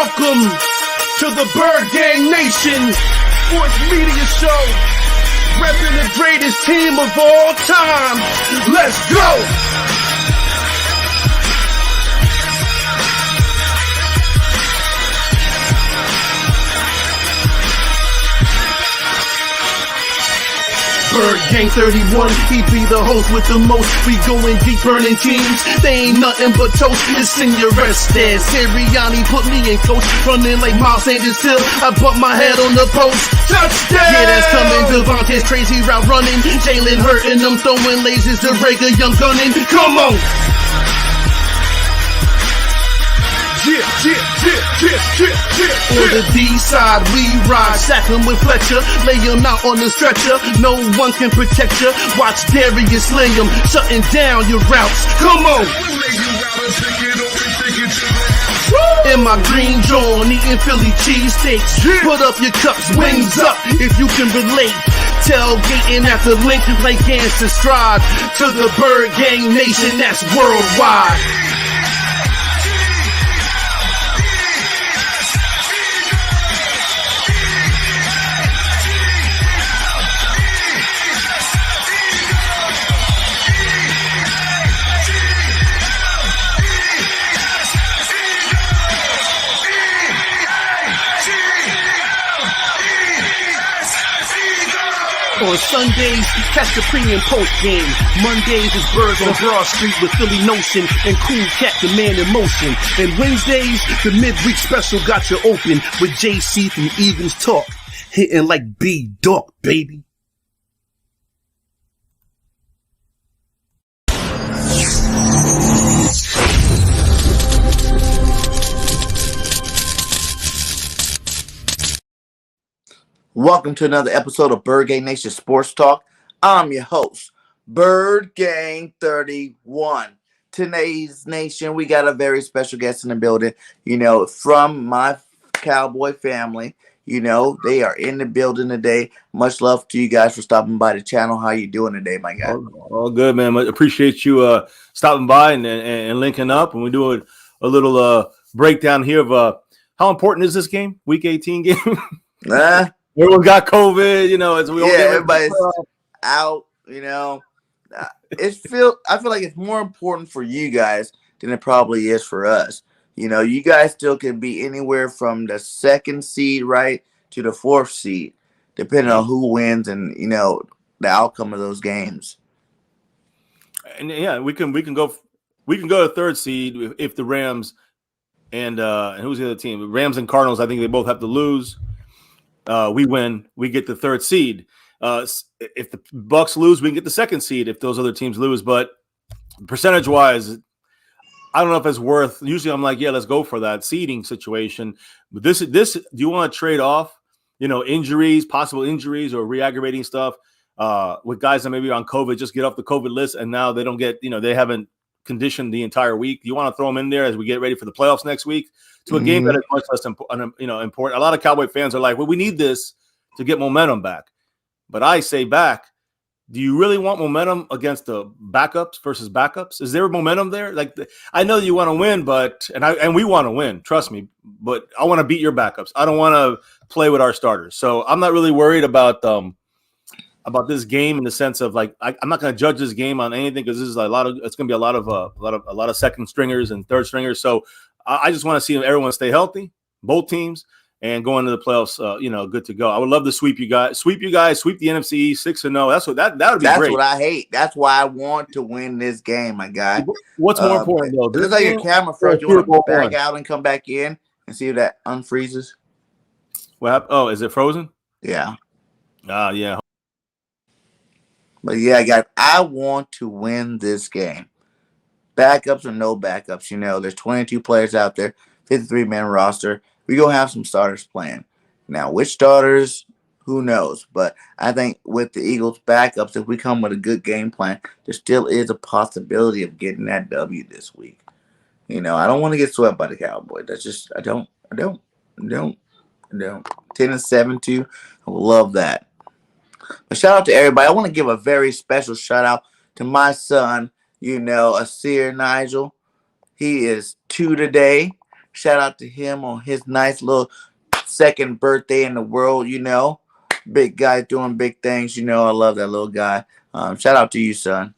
Welcome to the Bird Gang Nation Sports Media Show, repping the greatest team of all time. Let's go! Bird Gang 31, he be the host with the most. We going deep, burning teams. They ain't nothing but toast. It's in your rest there. Sirianni put me in coach, running like Miles Sanders still. I bumped my head on the post. Touchdown! Yeah, that's coming. Devontae's crazy route running. Jalen hurting them, throwing lasers to break a young gunning. Come on! On the D side, we ride, sack him with Fletcher, lay him out on the stretcher. No one can protect you. Watch Darius lay him, shutting down your routes. Come on! In my green John, eating Philly cheesesteaks. Put up your cups, wings up, if you can relate. Tailgating at the link like Gangsta Stride. To the Bird Gang Nation, that's worldwide. On Sundays, catch the pre and post game. Mondays is Birds on Broad Street with Philly Notion and Cool Cat, the man in motion. And Wednesdays, the midweek special got you open with JC from Eagles Talk, hitting like B-Dog, baby. Welcome to another episode of Bird Gang Nation Sports Talk. I'm your host, Bird Gang 31. Today's nation, we got a very special guest in the building, from my Cowboy family. They are in the building today. Much love to you guys for stopping by the channel. How you doing today, my guy? All good, man. I appreciate you stopping by and linking up. And we're doing a little breakdown here of how important is this game, Week 18 game? Everyone got COVID, everybody's out, I feel like it's more important for you guys than it probably is for us. You guys still can be anywhere from the second seed, right, to the fourth seed, depending on who wins and, the outcome of those games. And yeah, we can go to third seed if the Rams and who's the other team? The Rams and Cardinals, I think they both have to lose. We win, we get the third seed. If the Bucks lose, we can get the second seed if those other teams lose. But percentage-wise, I don't know if it's worth. Usually, I'm like, yeah, let's go for that seeding situation. But this, do you want to trade off, injuries, possible injuries, or re-aggravating stuff with guys that maybe are on COVID, just get off the COVID list, and now they don't get, they haven't conditioned the entire week. Do you want to throw them in there as we get ready for the playoffs next week? To a game that is much less important. A lot of Cowboy fans are like, well, we need this to get momentum back. But I say back, do you really want momentum against the backups versus backups? Is there momentum there? Like, I know you want to win, and we want to win, trust me, but I want to beat your backups. I don't want to play with our starters. So I'm not really worried about this game in the sense of like, I'm not going to judge this game on anything because this is it's going to be a lot of second stringers and third stringers. So I just want to see everyone stay healthy, both teams, and go into the playoffs, good to go. I would love to sweep you guys, sweep the NFC 6-0. That would be great. That's what I hate. That's why I want to win this game, my guy. What's more important, though? It looks like your camera first. You want to go back out and come back in and see if that unfreezes? What happened? Oh, is it frozen? Yeah. Yeah. But yeah, I want to win this game. Backups or no backups, there's 22 players out there, 53-man roster. We're going to have some starters playing. Now, which starters, who knows? But I think with the Eagles' backups, if we come with a good game plan, there still is a possibility of getting that W this week. I don't want to get swept by the Cowboys. That's just, I don't. 10-7 too. I would love that. But shout out to everybody. I want to give a very special shout out to my son, Asir Nigel. He is 2 today. Shout out to him on his nice little second birthday in the world. Big guy doing big things. I love that little guy. Shout out to you, son.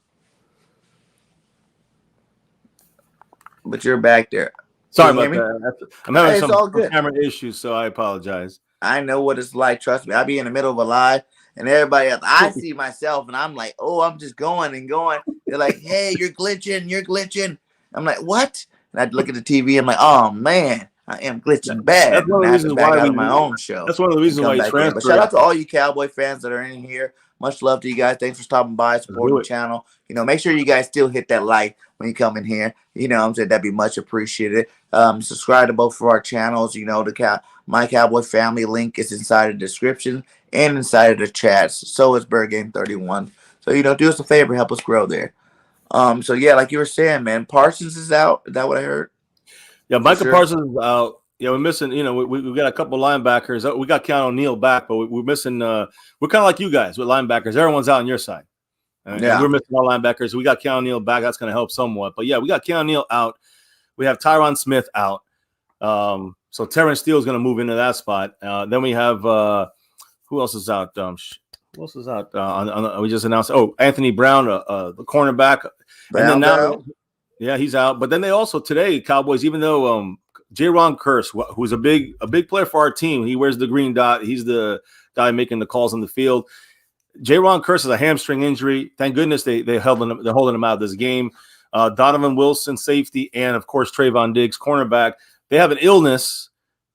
But you're back there. Sorry Can you about hear me? that. I'm having It's all some good. camera issues, so I apologize. I know what it's like. Trust me. I be in the middle of a live, and everybody else, I see myself, and I'm like, oh, I'm just going and going. They're like, hey, you're glitching. You're glitching. I'm like, what? And I look at the TV. I'm like, oh man, I am glitching bad, That's one and of I the have to reasons back why out we. of my own show That's one of the and reasons why come you back in. But shout transferred. out to all you Cowboy fans that are in here. Much love to you guys. Thanks for stopping by, supporting the channel. Make sure you guys still hit that like when you come in here. What I'm saying? That'd be much appreciated. Subscribe to both of our channels. The My Cowboy Family link is inside the description and inside of the chats. So is Bird Game 31. So, do us a favor, help us grow there. So yeah, like you were saying, man, Parsons is out. Is that what I heard? Yeah, Micah Parsons is out. Yeah, we're missing. We got a couple linebackers. We got Keanu O'Neal back, but we're missing. We're kind of like you guys with linebackers. Everyone's out on your side. And we're missing our linebackers. We got Keanu O'Neal back. That's going to help somewhat. But yeah, we got Keanu O'Neal out. We have Tyron Smith out. So Terrence Steele is going to move into that spot. Then we have who else is out? Who else is out? We just announced. Oh, Anthony Brown, the cornerback. And then now, yeah, he's out. But then they also today Cowboys, even though J-Ron Curse, who's a big player for our team, he wears the green dot. He's the guy making the calls on the field. J-Ron Curse has a hamstring injury. Thank goodness they're holding him out of this game. Donovan Wilson, safety, and of course Trayvon Diggs, cornerback. They have an illness.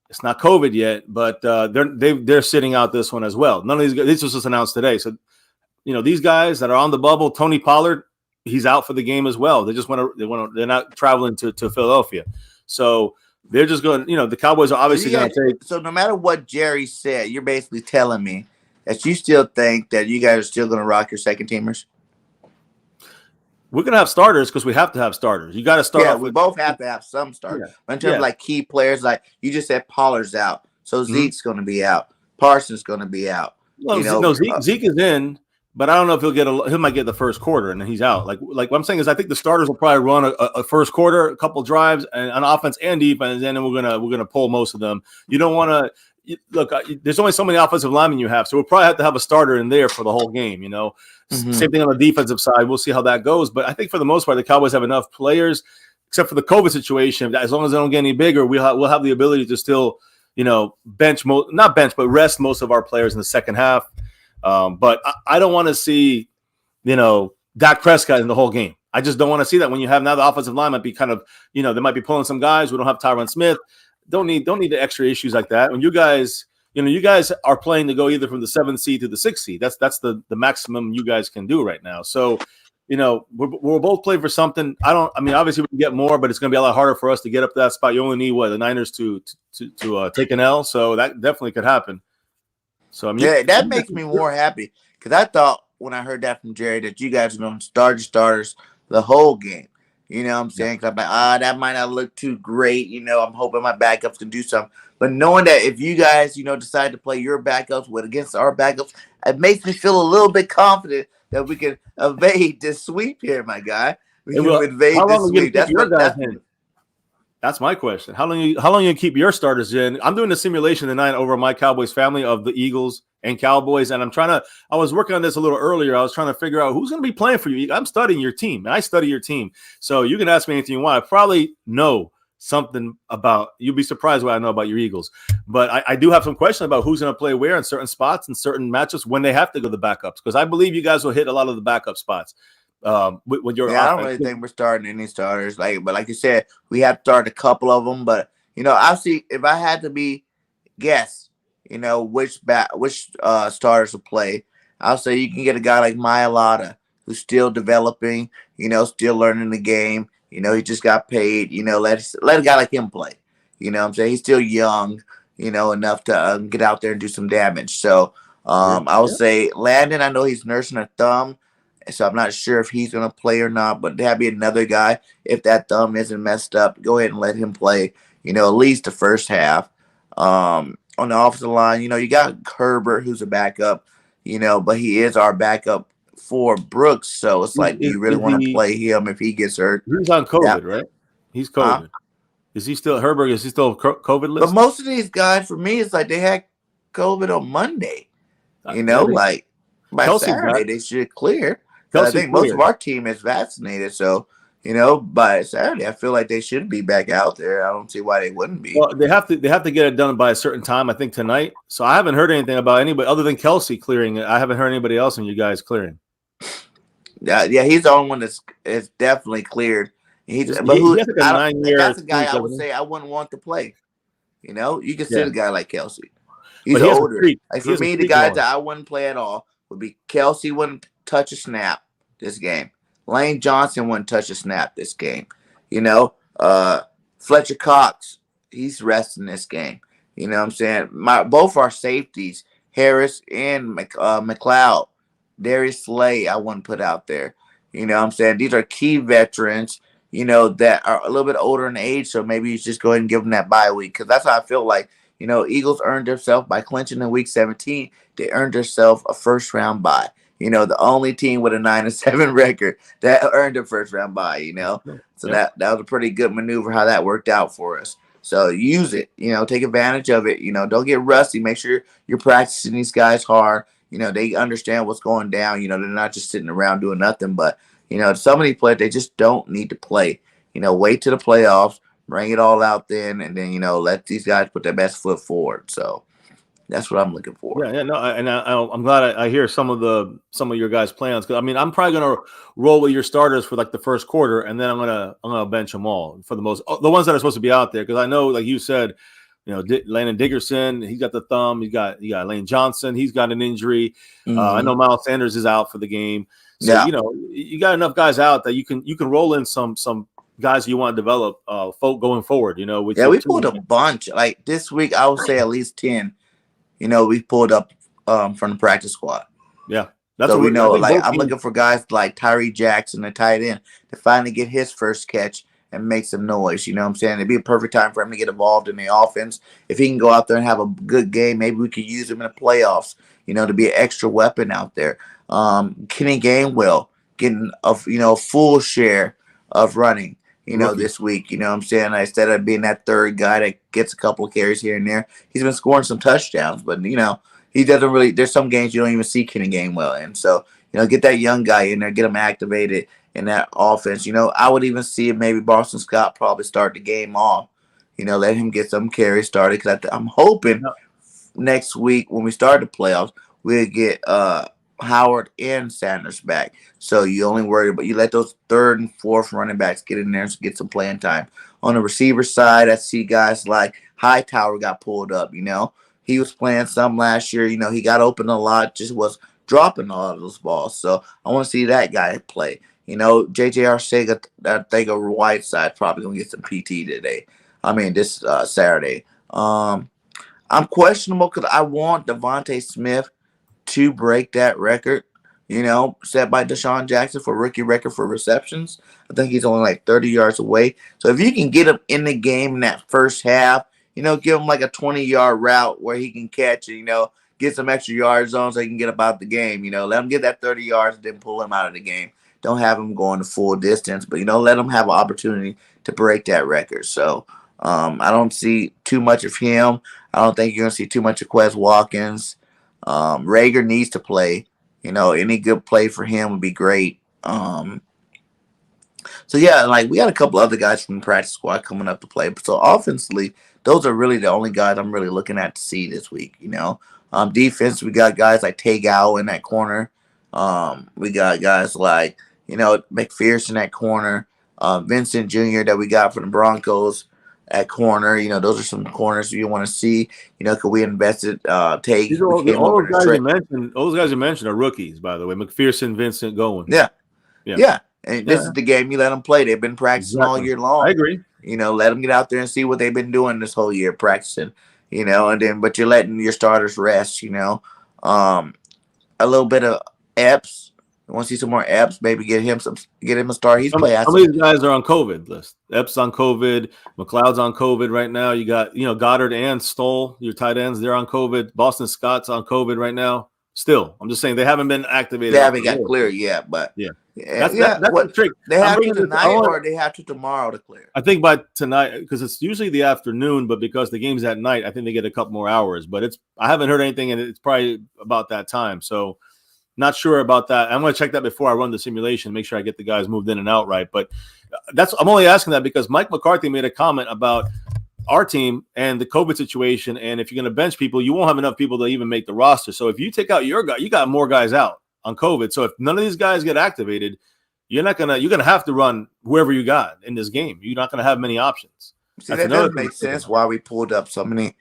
It's not COVID yet, but they're sitting out this one as well. None of these guys. This was just announced today. So, these guys that are on the bubble. Tony Pollard, he's out for the game as well. They're not traveling to Philadelphia, so they're just going. The Cowboys are obviously going to take. So no matter what Jerry said, you're basically telling me that you still think that you guys are still going to rock your second teamers. We're going to have starters because we have to have starters. You got to start. Yeah, we both have to have some starters. Yeah. But in terms of like key players, like you just said, Pollard's out, so Zeke's going to be out. Parsons going to be out. Well, Zeke is in, but I don't know if he might get the first quarter and then he's out. Like what I'm saying is, I think the starters will probably run a first quarter, a couple drives, and on offense and defense, and then we're gonna pull most of them. You don't want to. Look, there's only so many offensive linemen you have, so we'll probably have to have a starter in there for the whole game. Same thing on the defensive side. We'll see how that goes, but I think for the most part, the Cowboys have enough players, except for the COVID situation. As long as they don't get any bigger, we'll have the ability to still, rest most of our players in the second half. But I don't want to see, Dak Prescott in the whole game. I just don't want to see that when you have now the offensive line might be kind of, they might be pulling some guys. We don't have Tyron Smith. Don't need the extra issues like that. When you guys are playing to go either from the 7th seed to the 6th seed. That's the maximum you guys can do right now. So, we're both playing for something. Obviously we can get more, but it's going to be a lot harder for us to get up to that spot. You only need the Niners to take an L. So that definitely could happen. So that makes me more happy because I thought when I heard that from Jerry that you guys are going to start your starters the whole game. You know what I'm saying? Because I'm like, that might not look too great. I'm hoping my backups can do something. But knowing that if you guys, decide to play your backups against our backups, it makes me feel a little bit confident that we can evade this sweep here, my guy. We can evade this sweep. That's my question. How long you keep your starters in? I'm doing a simulation tonight over My Cowboys Family of the Eagles and Cowboys, and I was working on this a little earlier. I was trying to figure out who's going to be playing for you. I'm studying your team, and I study your team. So you can ask me anything you want. I probably know something about. You'll be surprised what I know about your Eagles. But I do have some questions about who's going to play where in certain spots and certain matchups when they have to go to the backups, because I believe you guys will hit a lot of the backup spots. With your I don't really think we're starting any starters. But like you said, we have to start a couple of them. But I'll see if I had to guess. Which starters will play. I'll say you can get a guy like Mailata who's still developing. Still learning the game. He just got paid. Let a guy like him play. What I'm saying? He's still young. Enough to get out there and do some damage. So I would say Landon. I know he's nursing a thumb. So I'm not sure if he's going to play or not, but that'd be another guy. If that thumb isn't messed up, go ahead and let him play, at least the first half. On the offensive line, you got Herbert, who's a backup, but he is our backup for Brooks. So it's like, do you really want to play him if he gets hurt? He's on COVID, right? He's COVID. Is he still Herberg? Is he still COVID list? But most of these guys, for me, it's like they had COVID on Monday. Like by Saturday they should clear. I think most of our team is vaccinated, so by Saturday I feel like they should be back out there. I don't see why they wouldn't be. Well, they have to get it done by a certain time. I think tonight. So I haven't heard anything about anybody other than Kelsey clearing it. I haven't heard anybody else in you guys clearing. Yeah, he's the only one that's definitely cleared. That's a guy I would say I wouldn't want to play. You can sit a guy like Kelsey. He's older. Like for me, the guys that I wouldn't play at all would be Kelsey wouldn't touch a snap this game. Lane Johnson wouldn't touch a snap this game. Fletcher Cox, he's resting this game. You know what I'm saying? Both our safeties, Harris and McLeod, Darius Slay, I wouldn't put out there. You know what I'm saying? These are key veterans, that are a little bit older in age, so maybe you just go ahead and give them that bye week, because that's how I feel like. Eagles earned themselves by clinching in week 17. They earned themselves a first-round bye. The only team with a 9-7 record that earned a first-round bye, So that was a pretty good maneuver how that worked out for us. So use it, take advantage of it. Don't get rusty. Make sure you're practicing these guys hard. They understand what's going down. They're not just sitting around doing nothing. But, some of these players, they just don't need to play. Wait to the playoffs. Bring it all out then, and then let these guys put their best foot forward. So that's what I'm looking for. Yeah, no, and I'm glad I hear some of your guys' plans, because I'm probably gonna roll with your starters for like the first quarter, and then I'm gonna bench them all for the ones that are supposed to be out there, because I know, like you said, Landon Dickerson, he's got the thumb. You got Lane Johnson, he's got an injury. Mm-hmm. I know Miles Sanders is out for the game. So you got enough guys out that you can roll in some guys you want to develop going forward, we pulled a bunch. Like this week, I would say at least 10, we pulled up from the practice squad. Yeah. That's so we know, like, I'm looking for guys like Tyree Jackson, the tight end, to finally get his first catch and make some noise. You know what I'm saying? It'd be a perfect time for him to get involved in the offense. If he can go out there and have a good game, maybe we could use him in the playoffs, to be an extra weapon out there. Kenny Gainwell getting a full share of running. This week, what I'm saying? Instead of being that third guy that gets a couple of carries here and there, he's been scoring some touchdowns, but, he doesn't really, there's some games you don't even see Kenny Gainwell in. So, get that young guy in there, get him activated in that offense. I would even see maybe Boston Scott probably start the game off, let him get some carries started, because I'm hoping next week when we start the playoffs, we'll get Howard and Sanders back. So you only worry about, you let those third and fourth running backs get in there and get some playing time. On the receiver side, I see guys like Hightower got pulled up. He was playing some last year. He got open a lot, just was dropping a lot of those balls. So I want to see that guy play. J.J. Arcega, I think over Whiteside probably gonna get some PT today. This Saturday. I'm questionable because I want Devontae Smith to break that record, set by Deshaun Jackson for rookie record for receptions. I think he's only like 30 yards away. So if you can get him in the game in that first half, give him like a 20-yard route where he can catch it, get some extra yards on so he can get about the game. Let him get that 30 yards and then pull him out of the game. Don't have him going the full distance, but, let him have an opportunity to break that record. So I don't see too much of him. I don't think you're going to see too much of Quez Watkins. Rager needs to play. Any good play for him would be great. So yeah, like we got a couple other guys from the practice squad coming up to play. So offensively, those are really the only guys I'm really looking at to see this week. Defense, we got guys like Tagow in that corner. We got guys like McPherson at corner. Vincent Jr. that we got from the Broncos at corner. Those are some corners you want to see. Could we invested take all those guys you mentioned? Those guys you mentioned are rookies, by the way. McPherson, Vincent, going. Yeah. And this is the game you let them play. They've been practicing all year long. I agree. Let them get out there and see what they've been doing this whole year, practicing. And then but you're letting your starters rest. A little bit of Epps. You want to see some more Epps? Maybe get him a start. He's playing. Some of these guys are on COVID list. Epps on COVID. McLeod's on COVID right now. You got Goddard and Stoll, your tight ends. They're on COVID. Boston Scott's on COVID right now. Still, I'm just saying they haven't been activated. They haven't got clear yet, but yeah, yeah, that's the what trick. they have to tonight or they have to tomorrow to clear. I think by tonight, because it's usually the afternoon, but because the game's at night, I think they get a couple more hours. But I haven't heard anything, and it's probably about that time. So not sure about that. I'm going to check that before I run the simulation, make sure I get the guys moved in and out right. But I'm only asking that because Mike McCarthy made a comment about our team and the COVID situation. And if you're going to bench people, you won't have enough people to even make the roster. So if you take out your guy, you got more guys out on COVID. So if none of these guys get activated, you're going to have to run whoever you got in this game. You're not going to have many options. See, that doesn't make sense why we pulled up so many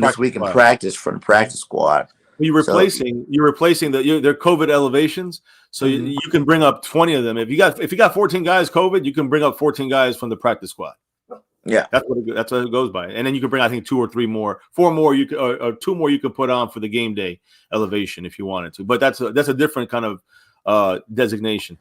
this week in practice for the practice squad. You're replacing their COVID elevations. So you can bring up 20 of them. If you got 14 guys COVID, you can bring up 14 guys from the practice squad. Yeah, that's what it goes by. And then you can bring, I think, 2 or 3 more, 4 more or 2 more you can put on for the game day elevation if you wanted to. But that's a different kind of designation.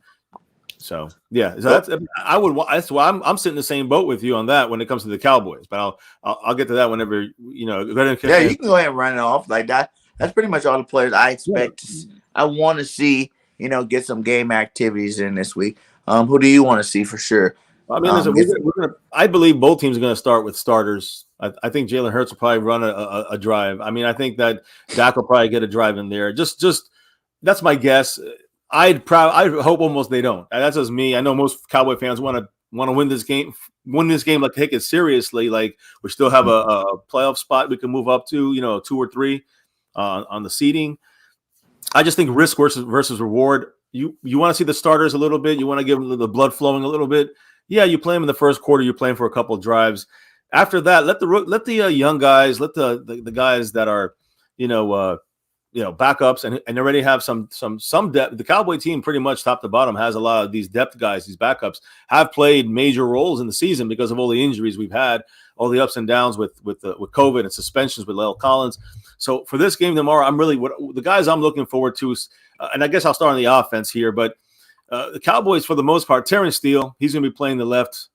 So yeah, so that's why I'm sitting in the same boat with you on that when it comes to the Cowboys. But I'll get to that whenever you can go ahead and run it off like that. That's pretty much all the players I expect. I want to see get some game activities in this week. Who do you want to see for sure? I mean, I believe both teams are going to start with starters. I think Jalen Hurts will probably run a drive. I mean, I think that Dak will probably get a drive in there. Just that's my guess. I hope almost they don't. That's just me. I know most Cowboy fans want to win this game, like take it seriously. Like we still have a playoff spot we can move up to, 2 or 3 on the seeding. I just think risk versus reward. You want to see the starters a little bit. You want to give them the blood flowing a little bit. Yeah, you play them in the first quarter. You're playing for a couple of drives. After that, let the young guys, let the guys that are, backups and already have some depth. The Cowboy team pretty much top to bottom has a lot of these depth guys. These backups have played major roles in the season because of all the injuries we've had, all the ups and downs with COVID and suspensions with La'el Collins. So for this game tomorrow, I'm really the guys I'm looking forward to, and I guess I'll start on the offense here, but the Cowboys, for the most part, Terrence Steele, he's going to be playing the left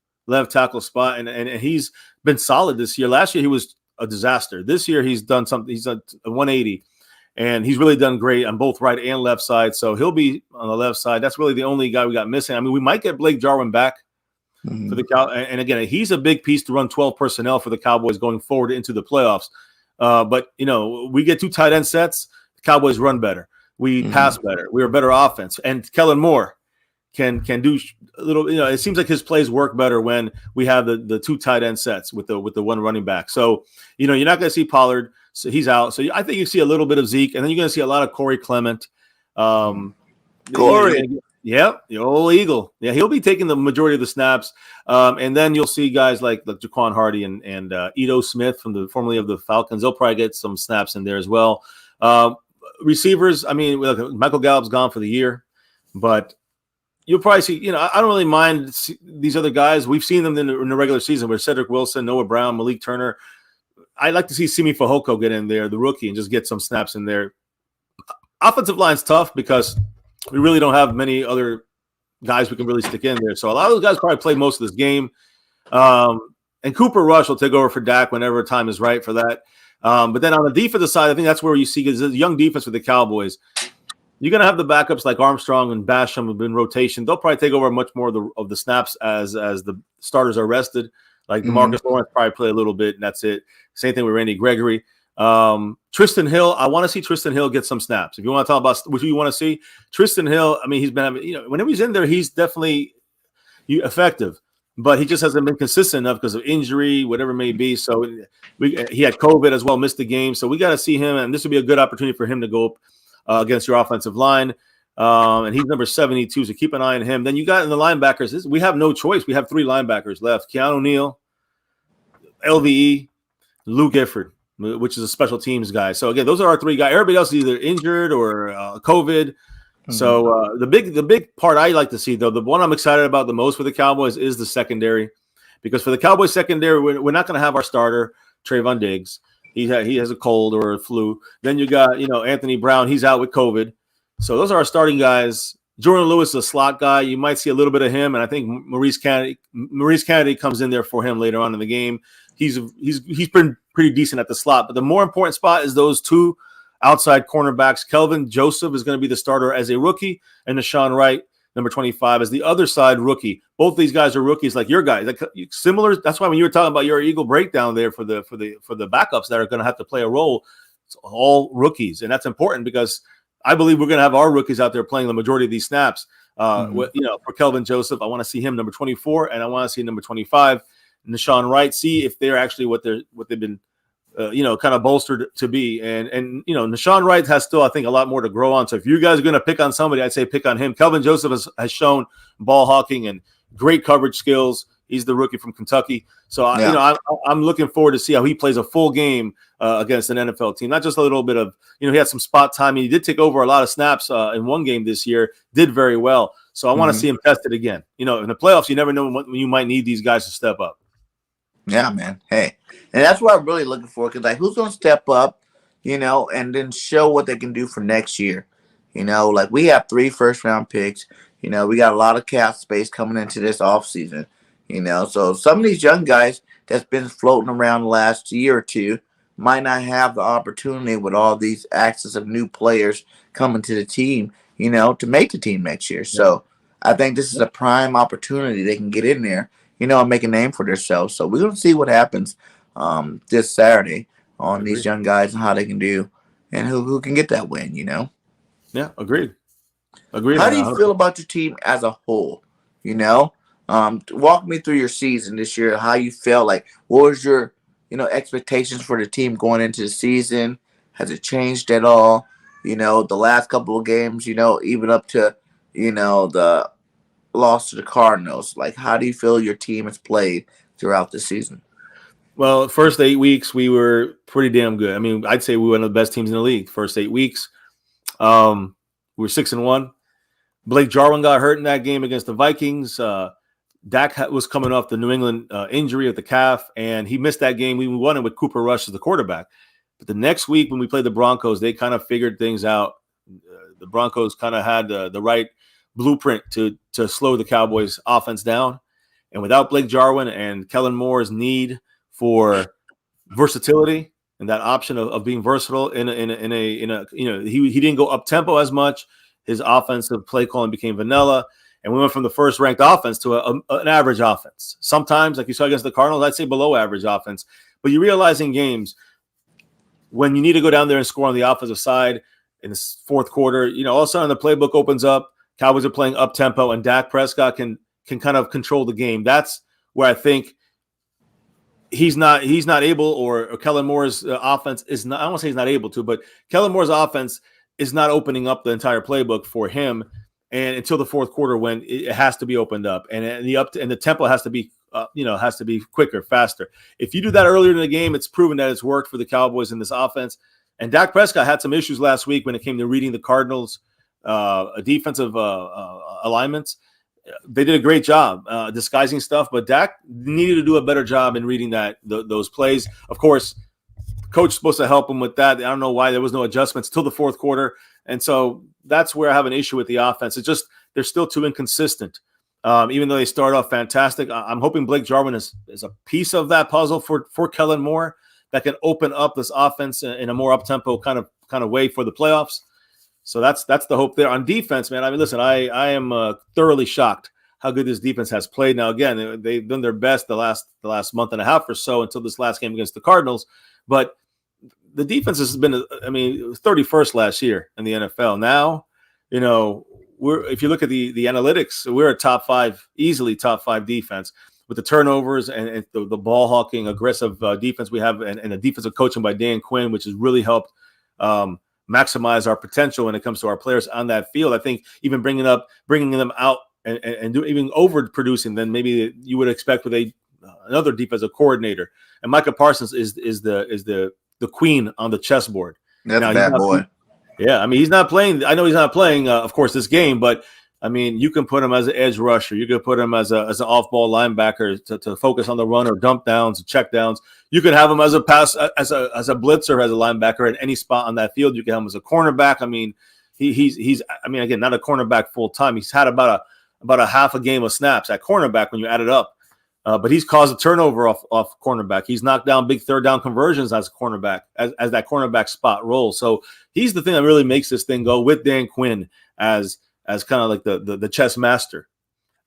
tackle spot, and he's been solid this year. Last year, he was a disaster. This year, he's done something. He's done a 180, and he's really done great on both right and left side. So he'll be on the left side. That's really the only guy we got missing. I mean, we might get Blake Jarwin back for the Cow. And again, he's a big piece to run 12 personnel for the Cowboys going forward into the playoffs. But, we get 2 tight end sets. The Cowboys run better. We pass better. We're a better offense. And Kellen Moore can do a little, it seems like his plays work better when we have the 2 tight end sets with the 1 running back. So, you're not going to see Pollard. So he's out. So I think you see a little bit of Zeke, and then you're going to see a lot of Corey Clement. Corey. The old Eagle. Yeah, he'll be taking the majority of the snaps. And then you'll see guys like Jaquan Hardy and Ito Smith formerly of the Falcons. They'll probably get some snaps in there as well. Receivers, I mean, Michael Gallup's gone for the year, but you'll probably see, I don't really mind these other guys. We've seen them in the regular season with Cedric Wilson, Noah Brown, Malik Turner. I'd like to see Simi Fehoko get in there, the rookie, and just get some snaps in there. Offensive line's tough because we really don't have many other guys we can really stick in there. So a lot of those guys probably play most of this game. And Cooper Rush will take over for Dak whenever time is right for that. But then on the defensive side, I think that's where you see the young defense for the Cowboys. You're going to have the backups like Armstrong and Basham in rotation. They'll probably take over much more of the snaps as the starters are rested. Like DeMarcus Lawrence probably play a little bit, and that's it. Same thing with Randy Gregory. Tristan Hill, I want to see Tristan Hill get some snaps. If you want to talk about what you want to see, Tristan Hill, I mean, he's been, whenever he's in there, he's definitely effective, but he just hasn't been consistent enough because of injury, whatever it may be. So he had COVID as well, missed the game. So we got to see him, and this would be a good opportunity for him to go up against your offensive line. And he's number 72, so keep an eye on him. Then you got in the linebackers. We have no choice. We have 3 linebackers left: Keanu Neal, LVE, Lou Gifford, which is a special teams guy. So again, those are our 3 guys. Everybody else is either injured or COVID. So the big part I like to see, though, the one I'm excited about the most for the Cowboys is the secondary, because for the Cowboys secondary, we're not going to have our starter Trayvon Diggs. He has a cold or a flu. Then you got Anthony Brown. He's out with COVID. So those are our starting guys. Jordan Lewis is a slot guy. You might see a little bit of him, and I think Maurice Kennedy comes in there for him later on in the game. He's been pretty decent at the slot, but the more important spot is those 2 outside cornerbacks. Kelvin Joseph is going to be the starter as a rookie, and Deshaun Wright, number 25, as the other side rookie. Both these guys are rookies, like your guys, like similar. That's why when you were talking about your Eagle breakdown there for the backups that are going to have to play a role, it's all rookies, and that's important because I believe we're going to have our rookies out there playing the majority of these snaps. For Kelvin Joseph, I want to see him number 24, and I want to see number 25, Deshaun Wright. See if they're actually what they've been, kind of bolstered to be. And Deshaun Wright has still, I think, a lot more to grow on. So if you guys are going to pick on somebody, I'd say pick on him. Kelvin Joseph has shown ball hawking and great coverage skills. He's the rookie from Kentucky. So I'm looking forward to see how he plays a full game against an NFL team. Not just a little bit of, he had some spot time. He did take over a lot of snaps in one game this year. Did very well. So I want to see him tested again. In the playoffs, you never know when you might need these guys to step up. Yeah, man. Hey, and that's what I'm really looking for. Because like, who's going to step up, and then show what they can do for next year. Like we have 3 first-round picks. We got a lot of cap space coming into this offseason. So some of these young guys that's been floating around the last year or two might not have the opportunity with all these access of new players coming to the team, to make the team next year. So I think this is a prime opportunity they can get in there, and make a name for themselves. So we're going to see what happens this Saturday on these young guys and how they can do and who can get that win, Yeah, agreed. How do you feel about your team as a whole, Walk me through your season this year, how you felt. Like, what was your, expectations for the team going into the season? Has it changed at all? The last couple of games, even up to, the loss to the Cardinals. Like, how do you feel your team has played throughout the season? Well, first 8 weeks, we were pretty damn good. I mean, I'd say we were one of the best teams in the league. First 8 weeks, we were 6-1. Blake Jarwin got hurt in that game against the Vikings. Dak was coming off the New England injury at the calf, and he missed that game. We won it with Cooper Rush as the quarterback. But the next week when we played the Broncos, they kind of figured things out. The Broncos kind of had the right blueprint to slow the Cowboys offense down. And without Blake Jarwin and Kellen Moore's need for versatility and that option of being versatile he didn't go up tempo as much. His offensive play calling became vanilla. And we went from the first-ranked offense to an average offense. Sometimes, like you saw against the Cardinals, I'd say below average offense. But you realize in games when you need to go down there and score on the offensive side in the fourth quarter, all of a sudden the playbook opens up. Cowboys are playing up-tempo, and Dak Prescott can kind of control the game. That's where I think he's not able, or Kellen Moore's offense is not – I don't want to say he's not able to, but Kellen Moore's offense is not opening up the entire playbook for him. And until the fourth quarter, when it has to be opened up, and the tempo has to be, quicker, faster. If you do that earlier in the game, it's proven that it's worked for the Cowboys in this offense. And Dak Prescott had some issues last week when it came to reading the Cardinals' defensive alignments. They did a great job disguising stuff, but Dak needed to do a better job in reading those plays. Of course, coach is supposed to help him with that. I don't know why there was no adjustments till the fourth quarter. And so that's where I have an issue with the offense. It's just they're still too inconsistent. Even though they start off fantastic, I'm hoping Blake Jarwin is a piece of that puzzle for Kellen Moore that can open up this offense in a more up-tempo kind of way for the playoffs. So that's the hope there. On defense, man, I mean, listen, I am thoroughly shocked how good this defense has played. Now, again, they've done their best the last month and a half or so until this last game against the Cardinals. But the defense has been, it was 31st last year in the NFL. Now, if you look at the analytics, we're a easily top five defense with the turnovers and the ball hawking, aggressive defense we have, and the defensive coaching by Dan Quinn, which has really helped maximize our potential when it comes to our players on that field. I think even bringing them out and even overproducing than maybe you would expect with another defensive coordinator. And Micah Parsons is the queen on the chessboard. That's a bad boy. Yeah, I mean, he's not playing. I know he's not playing, of course, this game, but I mean, you can put him as an edge rusher. You could put him as an off-ball linebacker to focus on the run or dump downs, check downs. You could have him as a pass, as a blitzer, as a linebacker at any spot on that field. You can have him as a cornerback. I mean, he's. I mean, again, not a cornerback full time. He's had about a half a game of snaps at cornerback when you add it up. But he's caused a turnover off cornerback. He's knocked down big third down conversions as a cornerback, as that cornerback spot rolls. So he's the thing that really makes this thing go with Dan Quinn as kind of like the chess master.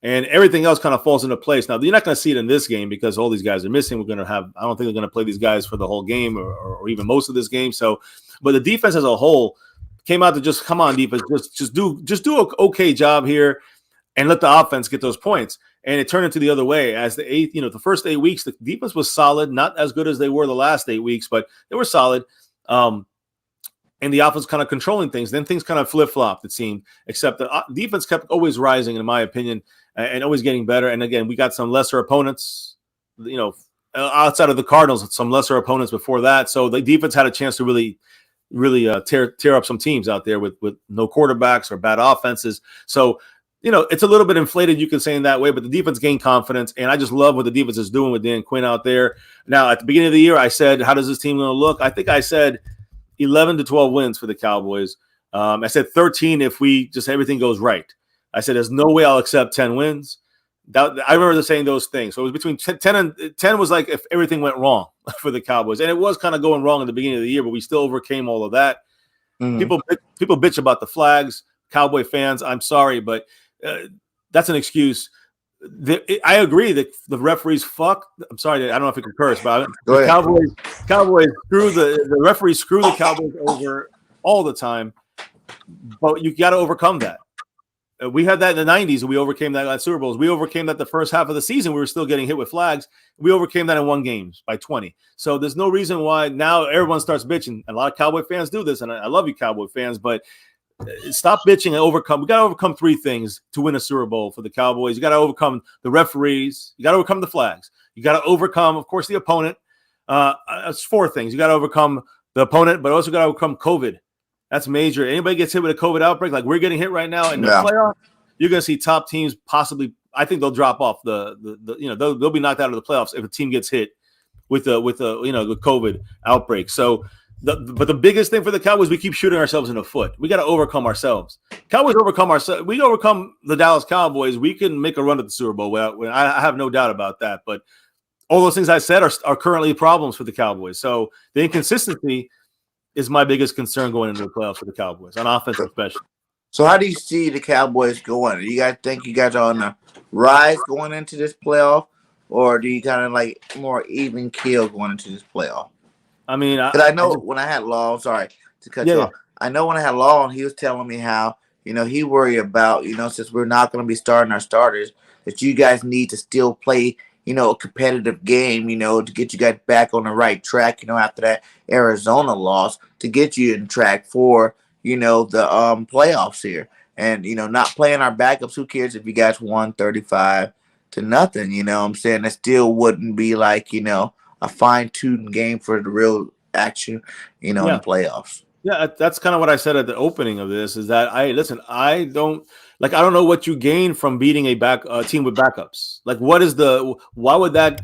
And everything else kind of falls into place. Now, you're not going to see it in this game because all these guys are missing. I don't think they're going to play these guys for the whole game or even most of this game. So, but the defense as a whole came out to just, come on, defense, just do an okay job here and let the offense get those points. And it turned into the other way. As the first 8 weeks, the defense was solid, not as good as they were the last 8 weeks, but they were solid. And the offense kind of controlling things. Then things kind of flip-flopped, it seemed, except the defense kept always rising, in my opinion, and always getting better. And again, we got some lesser opponents, outside of the Cardinals, some lesser opponents before that. So the defense had a chance to really tear up some teams out there with no quarterbacks or bad offenses. So, it's a little bit inflated, you can say, in that way, but the defense gained confidence, and I just love what the defense is doing with Dan Quinn out there. Now, at the beginning of the year, I said, how does this team going to look? I think I said 11 to 12 wins for the Cowboys. I said 13 if everything goes right. I said, there's no way I'll accept 10 wins. I remember saying those things. So it was between 10 and 10 was like if everything went wrong for the Cowboys. And it was kind of going wrong in the beginning of the year, but we still overcame all of that. Mm-hmm. People bitch about the flags. Cowboy fans, I'm sorry, but that's an excuse. I agree that the referees I'm sorry, I don't know if I can curse, but the Cowboys the referees screw the Cowboys over all the time. But you got to overcome that. We had that in the 90s, and we overcame that at Super Bowls. We overcame that the first half of the season. We were still getting hit with flags. We overcame that in 1 game by 20. So there's no reason why now everyone starts bitching. A lot of Cowboy fans do this, and I love you, Cowboy fans, but stop bitching and overcome. We got to overcome 3 things to win a Super Bowl for the Cowboys. You got to overcome the referees. You got to overcome the flags. You got to overcome, of course, the opponent. It's 4 things. You got to overcome the opponent, but also got to overcome COVID. That's major. Anybody gets hit with a COVID outbreak, like we're getting hit right now in the playoff, you're going to see top teams possibly. I think they'll drop off they'll be knocked out of the playoffs if a team gets hit with the COVID outbreak. So, but the biggest thing for the Cowboys, we keep shooting ourselves in the foot. We got to overcome ourselves. Cowboys overcome ourselves. We overcome the Dallas Cowboys. We can make a run at the Super Bowl. I have no doubt about that. But all those things I said are currently problems for the Cowboys. So the inconsistency is my biggest concern going into the playoffs for the Cowboys, on offense especially. So how do you see the Cowboys going? Do you guys think you guys are on a rise going into this playoff, or do you kind of like more even keel going into this playoff? I mean, I know when I had Law, sorry to cut you off. I know when I had Law, and he was telling me how, he worried about, since we're not going to be starting our starters, that you guys need to still play, a competitive game, to get you guys back on the right track, after that Arizona loss, to get you in track for, the playoffs here. And, not playing our backups, who cares if you guys won 35-0? You know what I'm saying? That still wouldn't be like, a fine-tuned game for the real action, in the playoffs. Yeah, that's kind of what I said at the opening of this, is that I don't know what you gain from beating a team with backups. Like, why would that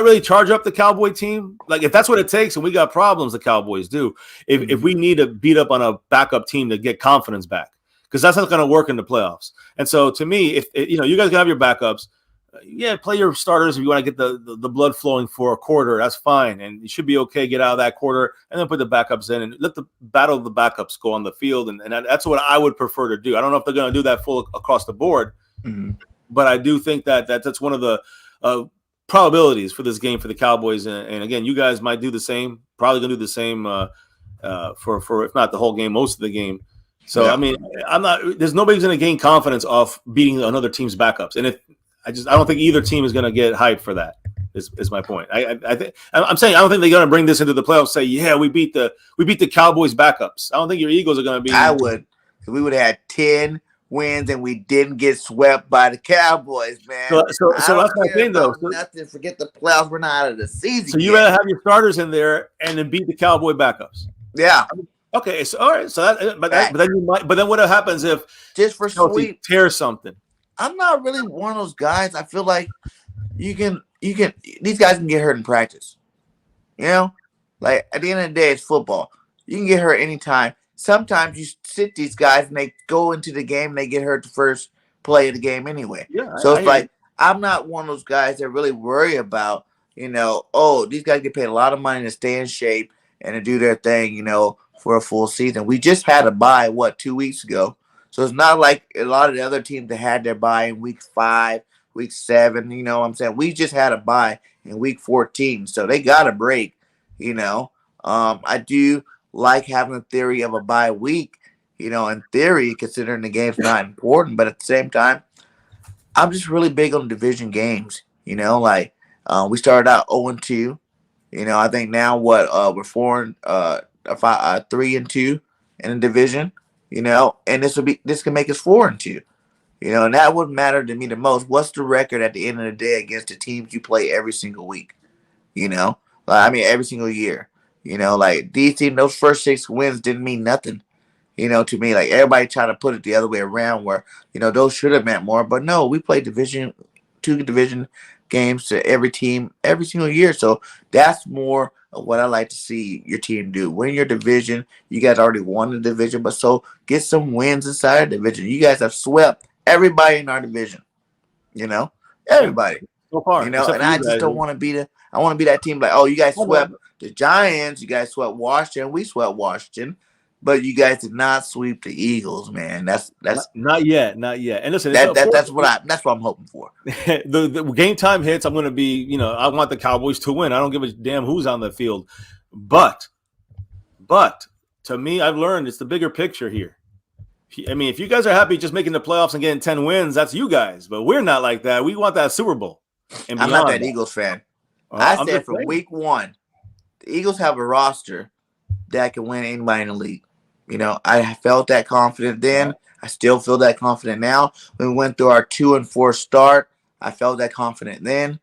really charge up the Cowboy team? Like, if that's what it takes, and we got problems, the Cowboys do. If we need to beat up on a backup team to get confidence back, because that's not going to work in the playoffs. And so, to me, if you guys can have your backups, play your starters if you want to get the blood flowing for a quarter. That's fine, and you should be okay. Get out of that quarter, and then put the backups in, and let the battle of the backups go on the field. And that's what I would prefer to do. I don't know if they're going to do that full across the board, but I do think that's one of the probabilities for this game for the Cowboys. And again, you guys might do the same. Probably going to do the same for if not the whole game, most of the game. So I mean, there's nobody's going to gain confidence off beating another team's backups, and I don't think either team is going to get hyped for that. Is my point. I'm saying I don't think they're going to bring this into the playoffs. Say, we beat the Cowboys backups. I don't think your Eagles are going to be. I would. We would have had 10 wins and we didn't get swept by the Cowboys, man. So that's my thing, though. Nothing. Forget the playoffs. We're not out of the season. So you rather have your starters in there and then beat the Cowboy backups? Yeah. Okay. So all right. So but then what happens if just for sweep tear something? I'm not really one of those guys. I feel like these guys can get hurt in practice. Like at the end of the day, it's football. You can get hurt anytime. Sometimes you sit these guys and they go into the game and they get hurt the first play of the game anyway. Yeah, so it's like I'm not one of those guys that really worry about, oh, these guys get paid a lot of money to stay in shape and to do their thing, for a full season. We just had a bye, 2 weeks ago. So it's not like a lot of the other teams that had their bye in week 5, week 7. You know what I'm saying? We just had a bye in week 14. So they got a break, you know. I do like having the theory of a bye week, in theory, considering the game's not important. But at the same time, I'm just really big on division games. We started out 0-2. I think now we're 3-2 in the division. And this can make us 4-2. And that would matter to me the most. What's the record at the end of the day against the teams you play every single week? Every single year. Like these teams, those first 6 wins didn't mean nothing. To me, like everybody trying to put it the other way around where, those should have meant more. But no, we play 2 division games to every team every single year. So that's more of what I like to see your team do. Win your division. You guys already won the division, but so get some wins inside the division. You guys have swept everybody in our division. Everybody. So far, and I just don't want to be I want to be that team like, oh, you guys swept the Giants, you guys swept Washington, we swept Washington, but you guys did not sweep the Eagles, man. That's not yet. And listen, that's what I'm hoping for. the game time hits. I'm going to be, I want the Cowboys to win. I don't give a damn who's on the field, but to me, I've learned it's the bigger picture here. If you guys are happy just making the playoffs and getting 10 wins, that's you guys. But we're not like that. We want that Super Bowl. I'm not that Eagles fan. I said from week 1, the Eagles have a roster that can win anybody in the league. I felt that confident then. I still feel that confident now. When we went through our 2-4 start, I felt that confident then.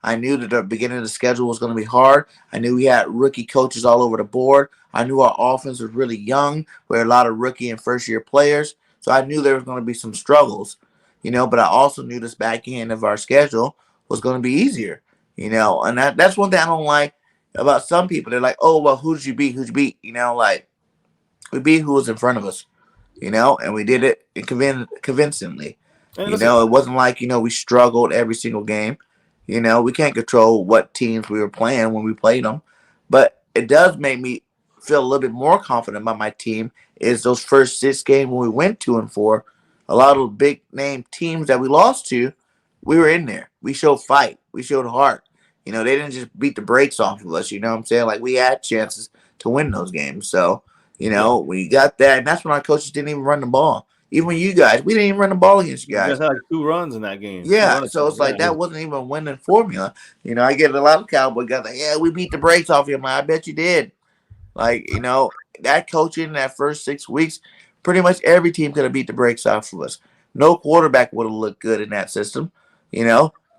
I knew that the beginning of the schedule was going to be hard. I knew we had rookie coaches all over the board. I knew our offense was really young. We had a lot of rookie and first-year players. So I knew there was going to be some struggles, but I also knew this back end of our schedule was going to be easier, and that's one thing I don't like about some people. They're like, oh, well, who did you beat? Who'd you beat? We beat who was in front of us, and we did it convincingly. It wasn't like, we struggled every single game. We can't control what teams we were playing when we played them, but it does make me feel a little bit more confident about my team is those first 6 games when we went 2-4, a lot of big name teams that we lost to, we were in there. We showed fight. We showed heart. They didn't just beat the brakes off of us. You know what I'm saying? Like we had chances to win those games. So, we got that. And that's when our coaches didn't even run the ball. Even when you guys, we didn't even run the ball against you guys. You guys had like 2 runs in that game. Yeah. So it's like that wasn't even a winning formula. I get a lot of Cowboy guys like, yeah, we beat the brakes off you. I bet you did. Like, that coaching that first 6 weeks, pretty much every team could have beat the brakes off of us. No quarterback would have looked good in that system.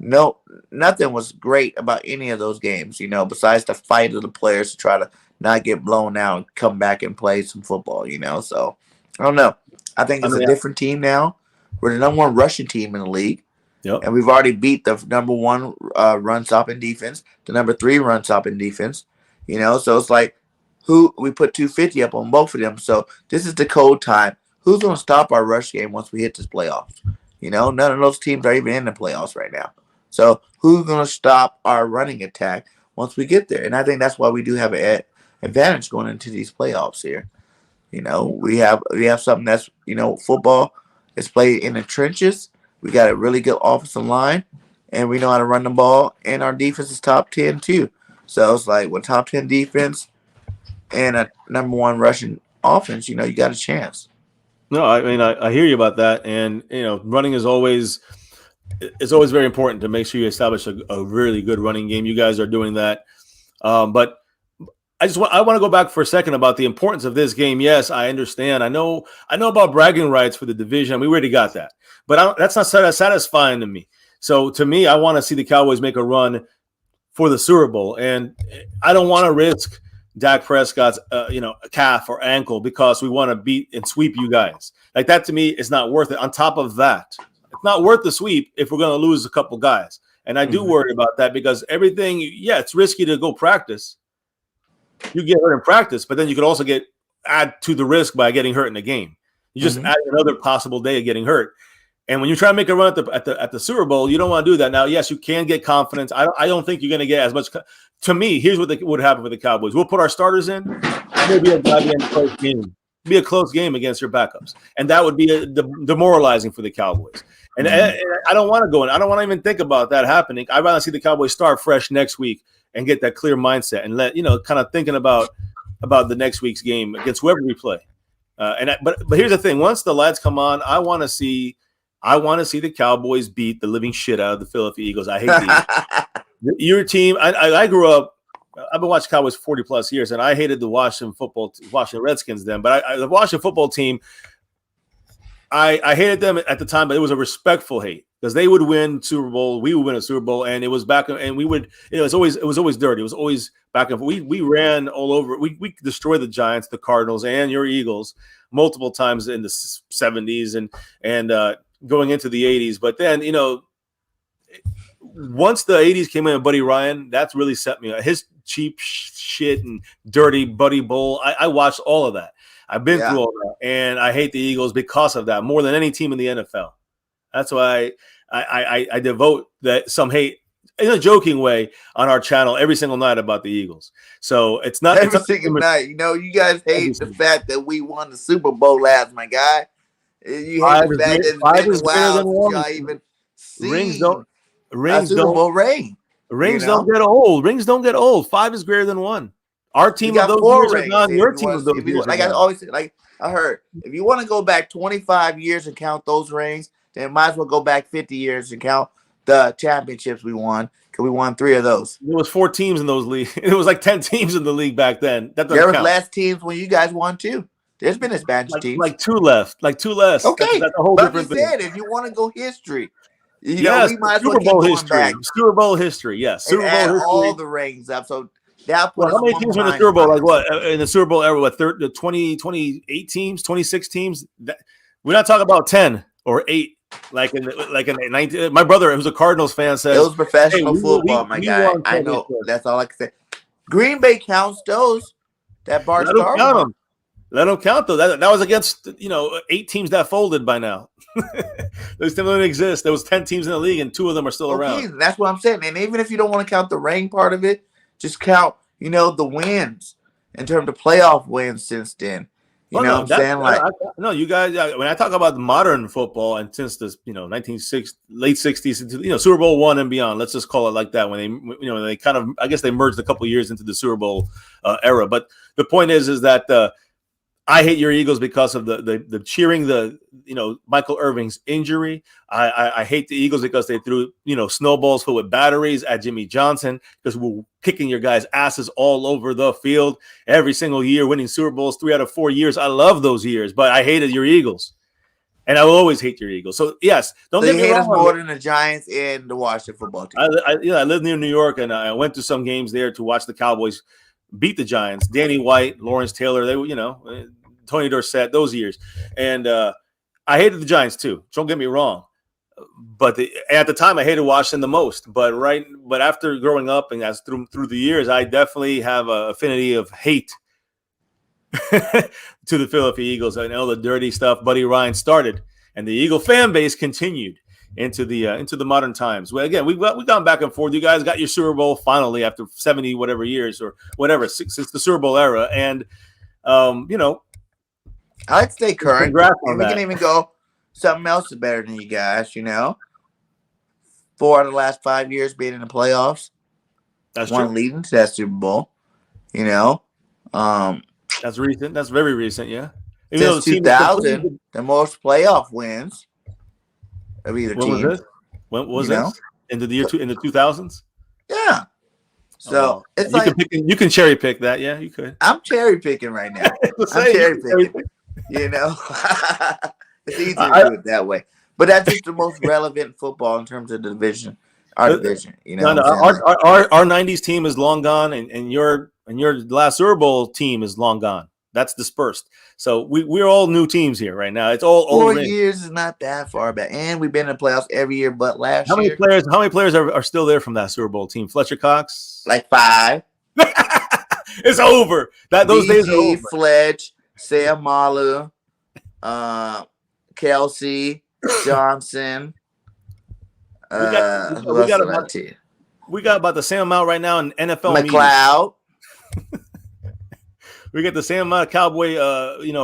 No, nothing was great about any of those games, besides the fight of the players to try to not get blown out and come back and play some football, So I don't know. I think it's a different team now. We're the number 1 rushing team in the league. Yep. And we've already beat the number 1 run stopping defense, the number 3 run stopping defense, So it's like we put 250 up on both of them. So this is the cold time. Who's going to stop our rush game once we hit this playoffs? None of those teams are even in the playoffs right now. So who's going to stop our running attack once we get there? And I think that's why we do have an advantage going into these playoffs here. We have something that's, football is played in the trenches. We got a really good offensive line, and we know how to run the ball, and our defense is top 10 too. So it's like with top 10 defense and a number 1 rushing offense, you got a chance. No, I hear you about that, and running is always very important to make sure you establish a really good running game. You guys are doing that, but I want to go back for a second about the importance of this game. Yes, I understand. I know about bragging rights for the division. We already got that, but that's not satisfying to me. So to me, I want to see the Cowboys make a run for the Super Bowl, and I don't want to risk Dak Prescott's, calf or ankle because we want to beat and sweep you guys. Like that to me is not worth it. On top of that, it's not worth the sweep if we're going to lose a couple guys. And I do worry about that because everything, it's risky to go practice. You get hurt in practice, but then you could also add to the risk by getting hurt in the game. You just add another possible day of getting hurt. And when you try to make a run at the Super Bowl, you don't want to do that. Now, yes, you can get confidence. I don't think you're going to get as much. To me, here's what would happen with the Cowboys. We'll put our starters in. Maybe a goddamn close game. Be a close game against your backups, and that would be demoralizing for the Cowboys. And I don't want to go in. I don't want to even think about that happening. I'd rather see the Cowboys start fresh next week and get that clear mindset and kind of thinking about the next week's game against whoever we play. But here's the thing: once the lights come on, I want to see the Cowboys beat the living shit out of the Philadelphia Eagles. I hate the your team. I grew up. I've been watching Cowboys 40 plus years, and I hated the Washington Redskins then. But the Washington football team, I hated them at the time, but it was a respectful hate because they would win Super Bowl, we would win a Super Bowl, and it was back, and we would, it was always dirty. It was always back and forth. We ran all over. We destroyed the Giants, the Cardinals, and your Eagles multiple times in the 70s and going into the 80s. But then once the 80s came in with Buddy Ryan, that's really set me up. His cheap shit and dirty Buddy Bowl. I watched all of that. I've been through all that, and I hate the Eagles because of that more than any team in the NFL. That's why I devote that some hate in a joking way on our channel every single night about the Eagles. So it's not every single night. You guys hate the fact that we won the Super Bowl last, my guy. You hate the fact that it's been a while since y'all even seen Rings Super Bowl ring. Rings don't get old. Rings don't get old. 5 is greater than 1. Our team of those years are gone. Your team of those years. Like I always say, like I heard, if you want to go back 25 years and count those rings, then might as well go back 50 years and count the championships we won, because we won 3 of those. There was 4 teams in those leagues. It was like 10 teams in the league back then. That there was count. less teams when you guys won too. There's been expansion teams. Like 2 left. Like 2 less. Okay. That's a whole different thing. If you want to go history, we might as well Super Bowl keep history. going back. Super Bowl history, yes. Super Bowl history. All the rings up. So that put how many teams were in the Super Bowl? Like what in the Super Bowl era? What 28 teams, 26 teams? We're not talking about 10 or 8. Like in the 19. My brother, who's a Cardinals fan, says it was professional football, my guy. I know. That's all I can say. Green Bay counts those. That Bart Starr one. Let them count though. That was against 8 teams that folded by now. Those still don't exist. There was 10 teams in the league, and 2 of them are still around. That's what I'm saying. And even if you don't want to count the ring part of it, just count the wins in terms of playoff wins since then. You know what I'm saying? Like no, you guys. When I talk about the modern football and since the late 60s into Super Bowl 1 and beyond, let's just call it like that. When they kind of, I guess they merged a couple of years into the Super Bowl era. But the point is that. I hate your Eagles because of the cheering Michael Irving's injury. I hate the Eagles because they threw snowballs full with batteries at Jimmy Johnson because we're kicking your guys' asses all over the field every single year, winning Super Bowls 3 out of 4 years. I love those years, but I hated your Eagles, and I will always hate your Eagles. So yes, don't get me wrong. You hate us more than the Giants and the Washington football team. I live near New York, and I went to some games there to watch the Cowboys beat the Giants. Danny White, Lawrence Taylor, they were Tony Dorsett, those years. And I hated the Giants too. Don't get me wrong. But at the time, I hated Washington the most. But after growing up and as through the years, I definitely have an affinity of hate to the Philadelphia Eagles. I know the dirty stuff Buddy Ryan started, and the Eagle fan base continued into the modern times. Well, again, we've gone back and forth. You guys got your Super Bowl finally after 70 whatever years or whatever since the Super Bowl era, and I like to stay current. We can even go something else is better than you guys, 4 out of the last 5 years being in the playoffs. That's one true. leading to that Super Bowl. That's recent. That's very recent, yeah. Since 2000, the most playoff wins of either team. When was this? In the year in the 2000s? Yeah. So it's you can cherry pick that, yeah, you could. I'm cherry picking right now. I'm cherry picking. It's easy to do it that way. But that's just the most relevant football in terms of the division. Our division, Our 90s team is long gone, and your last Super Bowl team is long gone. That's dispersed. So we're all new teams here right now. It's all 4 years is not that far back, and we've been in the playoffs every year but last year. How many players are still there from that Super Bowl team? Fletcher Cox, like 5. It's over. Those days are over. Fletch, Sam Malu, Kelsey, Johnson. We got Who else did I tell you? we got about the same amount right now in NFL media. McLeod. We get the same amount of Cowboy,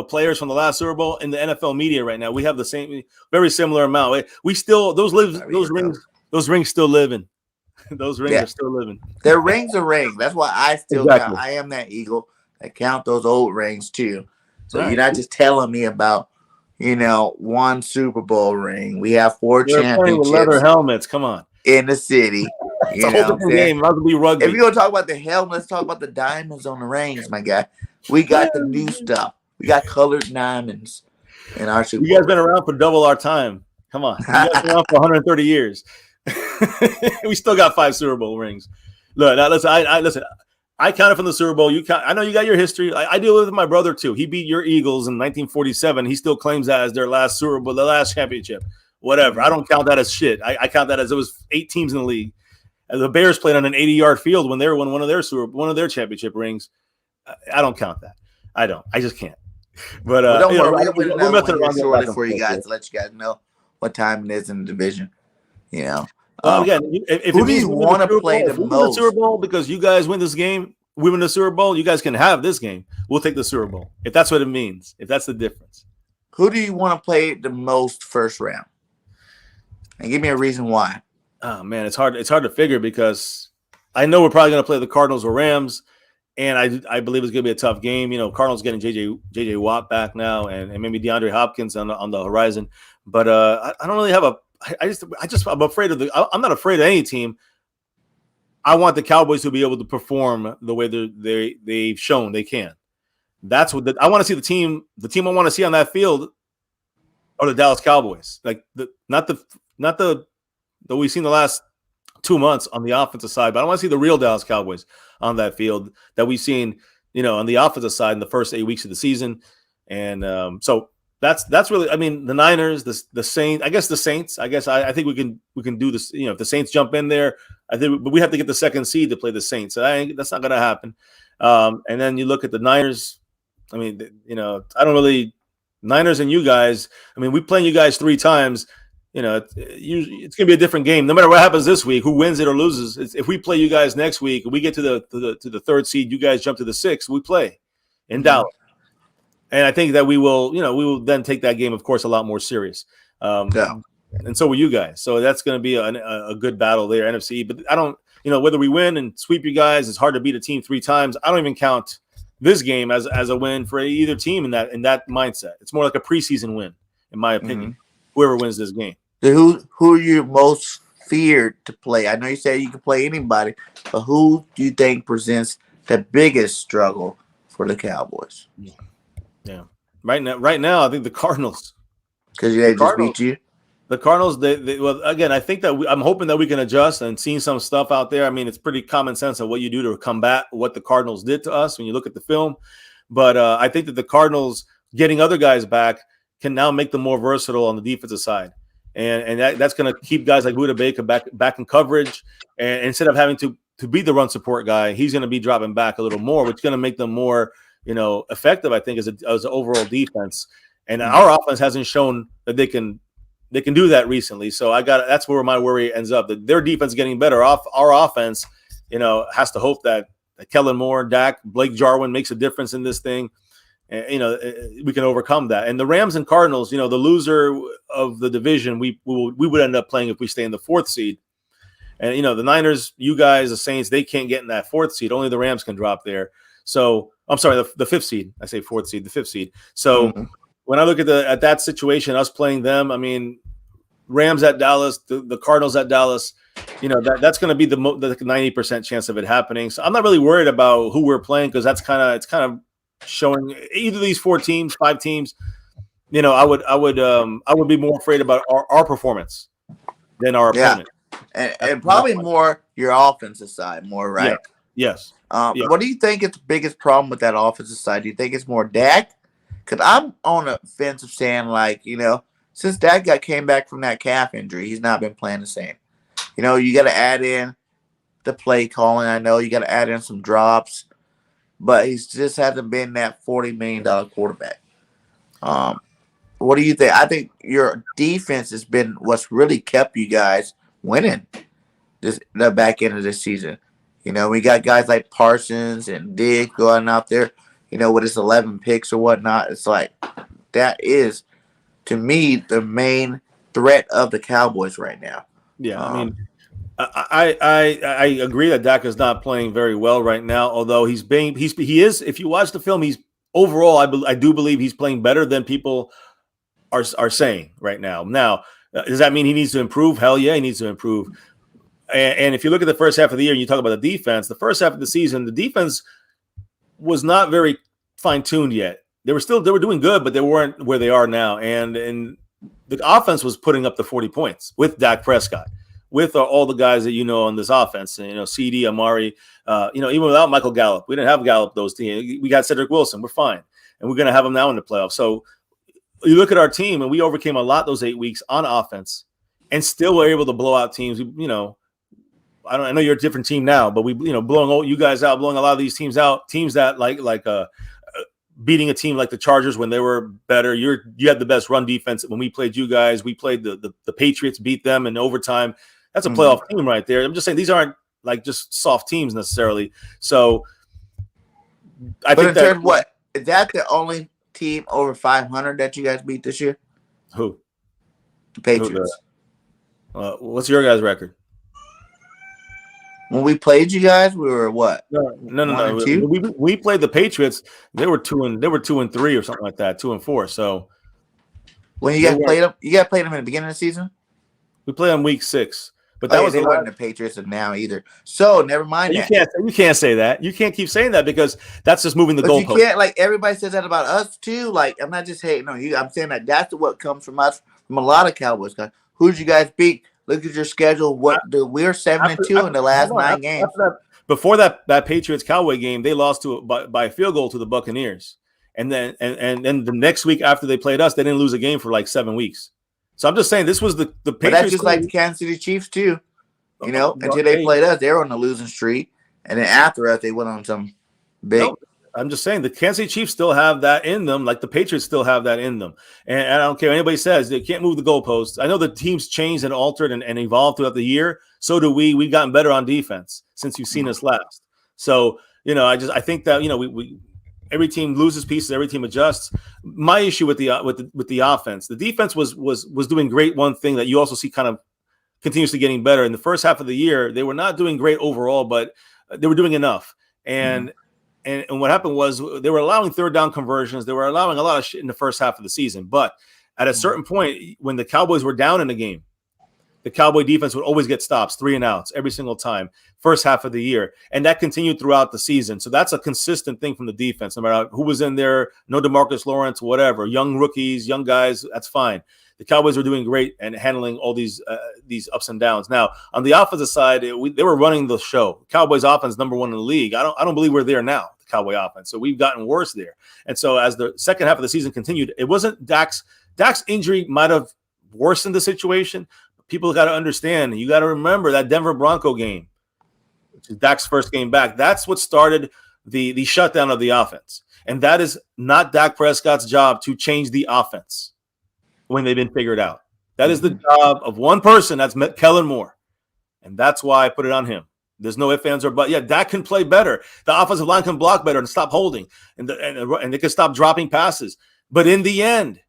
players from the last Super Bowl in the NFL media right now. We have the same, very similar amount. We still those rings still living. Those rings are still living. Their rings are rings. That's why I still Exactly. count. I am that Eagle that count those old rings too. So Right. you're not just telling me about, one Super Bowl ring. We have 4 They're playing with championships leather helmets. Come on. in the city. It's a whole different game. It be rugby. If you're gonna talk about the helmet, let's talk about the diamonds on the rings, my guy. We got the new stuff. We got colored diamonds in our Super Bowl. You guys been around for double our time. Come on. You guys been around for 130 years. We still got 5 Super Bowl rings. Look, now listen. I counted from the Super Bowl. You count. I know you got your history. I deal with my brother too. He beat your Eagles in 1947. He still claims that as their last Super Bowl, the last championship. Whatever. I don't count that as shit. I count that as it was 8 teams in the league. And the Bears played on an 80-yard field when they won one of their championship rings. I don't count that. I don't. I just can't. But don't worry, we'll we're messing around around shortly for you guys to let you guys know what time it is in the division. Again, if who do you want to play the most? The Super Bowl because you guys win this game. We win the Super Bowl. You guys can have this game. We'll take the Super Bowl if that's what it means. If that's the difference. Who do you want to play the most first round? And give me a reason why. Oh man, it's hard. It's hard to figure because I know we're probably going to play the Cardinals or Rams, and I believe it's going to be a tough game. Cardinals getting JJ Watt back now, and maybe DeAndre Hopkins on the horizon. But I don't really have I'm afraid of I'm not afraid of any team. I want the Cowboys to be able to perform the way they've shown they can. That's what I want to see. The team I want to see on that field are the Dallas Cowboys. Like not the we've seen the last 2 months on the offensive side, but I want to see the real Dallas Cowboys on that field that we've seen, on the offensive side in the first 8 weeks of the season. And so that's really, the Niners, the Saints. I guess the Saints. I think we can do this. If the Saints jump in there, I think, but we have to get the second seed to play the Saints. So that's not going to happen. And then you look at the Niners. I don't really Niners and you guys. We playing you guys 3 times. It's going to be a different game. No matter what happens this week, who wins it or loses. If we play you guys next week, we get to the 3rd seed. You guys jump to the 6th. We play in Dallas. And I think that we will then take that game, of course, a lot more serious. And so will you guys. So that's going to be a good battle there, NFC. But I don't, whether we win and sweep you guys, it's hard to beat a team 3 times. I don't even count this game as a win for either team in that mindset. It's more like a preseason win, in my opinion. Whoever wins this game. So who are you most feared to play? I know you say you can play anybody, but who do you think presents the biggest struggle for the Cowboys? Yeah. Right now, I think the Cardinals. Because they just beat you? The Cardinals, well, again, I think that I'm hoping that we can adjust and seeing some stuff out there. It's pretty common sense of what you do to combat what the Cardinals did to us when you look at the film. But I think that the Cardinals getting other guys back can now make them more versatile on the defensive side. And that's going to keep guys like Buda Baker back in coverage. And instead of having to be the run support guy, he's going to be dropping back a little more, which is going to make them more, effective, I think, as an overall defense. And our offense hasn't shown that they can do that recently. So that's where my worry ends up. That their defense is getting better. Our offense, has to hope that Kellen Moore, Dak, Blake Jarwin makes a difference in this thing. We can overcome that. And the Rams and Cardinals, the loser of the division, we would end up playing if we stay in the 4th seed. And the Niners, you guys, the Saints, they can't get in that 4th seed. Only the Rams can drop there. So I'm sorry, the 5th seed. I say 4th seed, the 5th seed. So when I look at that situation, us playing them, Rams at Dallas, the Cardinals at Dallas, that's going to be the 90% chance of it happening. So I'm not really worried about who we're playing because it's kind of showing either of these 4 teams, 5 teams. I would be more afraid about our performance than our opponent. And probably more your offensive side, more right. Yeah. Yes. What do you think is the biggest problem with that offensive side? Do you think it's more Dak? Because I'm on the fence of saying, since Dak came back from that calf injury, he's not been playing the same. You got to add in the play calling. I know you got to add in some drops, but he's just hasn't been that $40 million quarterback. What What do you think? I think your defense has been what's really kept you guys winning the back end of this season. We got guys like Parsons and Diggs going out there, with his 11 picks or whatnot. It's like that is, to me, the main threat of the Cowboys right now. Yeah, I mean, I agree that Dak is not playing very well right now. Although he is. If you watch the film, he's overall. I do believe he's playing better than people are saying right now. Now, does that mean he needs to improve? Hell yeah, he needs to improve. And if you look at the first half of the year and you talk about the defense, the first half of the season, the defense was not very fine-tuned yet. They were doing good, but they weren't where they are now. And the offense was putting up the 40 points with Dak Prescott, with all the guys that on this offense. And, CD, Amari, even without Michael Gallup. We didn't have Gallup those teams. We got Cedric Wilson. We're fine. And we're going to have him now in the playoffs. So you look at our team, and we overcame a lot those 8 weeks on offense and still were able to blow out teams. I know you're a different team now, but we, blowing all you guys out, blowing a lot of these teams out, teams that like beating a team like the Chargers when they were better. You had the best run defense when we played you guys. We played the Patriots, beat them in overtime. That's a playoff team right there. I'm just saying these aren't like just soft teams necessarily. So I think that what is that the only team over 500 that you guys beat this year? Who? The Patriots. What's your guys' record? When we played you guys, we were what? No. We played the Patriots. They were 2-3 or something like that, 2-4. So when you guys played them, in the beginning of the season. We played on week 6, but that they weren't the Patriots of now either. So never mind that. You can't say that. You can't keep saying that because that's just moving the goalpost. You can't everybody says that about us too. I'm not just hating on you. I'm saying that's what comes from us from a lot of Cowboys guys. Who'd you guys beat? Look at your schedule. We're 7-2 in the last 9 games. Before that Patriots Cowboy game, they lost by a field goal to the Buccaneers, and then the next week after they played us, they didn't lose a game for like 7 weeks. So I'm just saying this was the Patriots. But that's just like the Kansas City Chiefs too. Until they played us, they were on the losing streak, and then after us, they went on some big. No, I'm just saying the Kansas City Chiefs still have that in them, like the Patriots still have that in them. And I don't care what anybody says, they can't move the goalposts. I know the teams changed and altered and evolved throughout the year. So do we. We've gotten better on defense since you've seen us last. So, I think that, we every team loses pieces, every team adjusts. My issue with the offense, the defense was doing great. One thing that you also see kind of continuously getting better in the first half of the year, they were not doing great overall, but they were doing enough. And what happened was they were allowing third down conversions. They were allowing a lot of shit in the first half of the season. But at a certain point, when the Cowboys were down in the game, the Cowboy defense would always get stops, 3 and outs every single time, first half of the year. And that continued throughout the season. So that's a consistent thing from the defense, no matter who was in there, no DeMarcus Lawrence, whatever, young rookies, young guys, that's fine. The Cowboys were doing great and handling all these ups and downs. Now, on the offensive side, they were running the show. Cowboys offense #1 in the league. I don't believe we're there now, the Cowboy offense. So we've gotten worse there. And so as the second half of the season continued, it wasn't Dak's injury might have worsened the situation. But people got to understand, you got to remember that Denver Bronco game, which is Dak's first game back. That's what started the shutdown of the offense. And that is not Dak Prescott's job to change the offense when they've been figured out. That is the job of one person. That's Kellen Moore. And that's why I put it on him. There's no ifs, ands, or buts. Yeah, Dak can play better. The offensive line can block better and stop holding. And they can stop dropping passes. But in the end,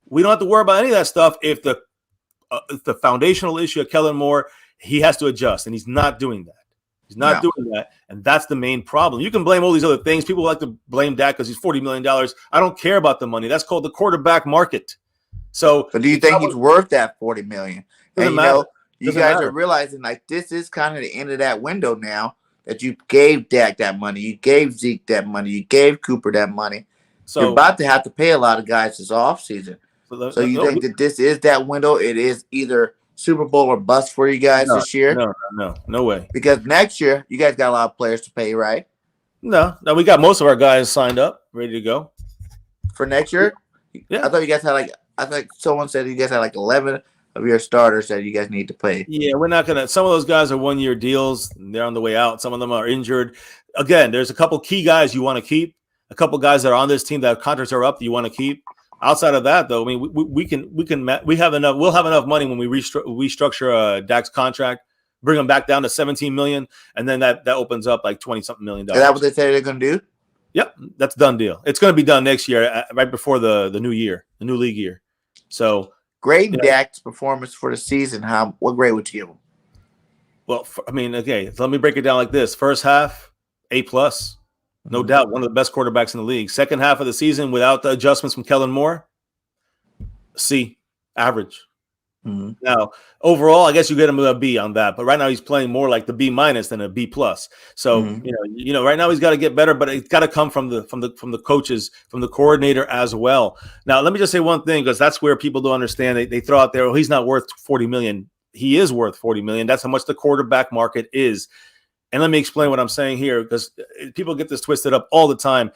we don't have to worry about any of that stuff if the foundational issue of Kellen Moore, he has to adjust. And he's not doing that. He's not doing that. And that's the main problem. You can blame all these other things. People like to blame Dak because he's $40 million. I don't care about the money. That's called the quarterback market. So, but do you think he's worth that $40 million? And you guys are realizing this is kind of the end of that window now that you gave Dak that money, you gave Zeke that money, you gave Cooper that money. So you're about to have to pay a lot of guys this offseason. So you think that this is that window? It is either Super Bowl or bust for you guys this year? No way. Because next year you guys got a lot of players to pay, right? No, we got most of our guys signed up, ready to go for next year. Yeah, I thought you guys had I think someone said you guys had 11 of your starters that you guys need to pay. Yeah, we're not gonna. Some of those guys are 1-year deals. They're on the way out. Some of them are injured. Again, there's a couple key guys you want to keep. A couple guys that are on this team that contracts are up that you want to keep. Outside of that, though, I mean, we have enough. We'll have enough money when we restructure Dak's contract, bring him back down to 17 million, and then that opens up like 20-something $million. Is that what they say they're going to do? Yep, that's a done deal. It's going to be done next year, right before the new year, the new league year. So, grading Dak's performance for the season, what grade would you give him? Well, I mean, okay, so let me break it down like this: first half, A+, no doubt, one of the best quarterbacks in the league. Second half of the season, without the adjustments from Kellen Moore, C, average. Mm-hmm. Now, overall, I guess you get him a B on that, but right now he's playing more like the B- than a B+. So right now he's got to get better, but it's got to come from the coaches, from the coordinator as well. Now, let me just say one thing, because that's where people don't understand. They throw out there, oh, he's not worth $40 million. He is worth $40 million. That's how much the quarterback market is. And let me explain what I'm saying here, because people get this twisted up all the time.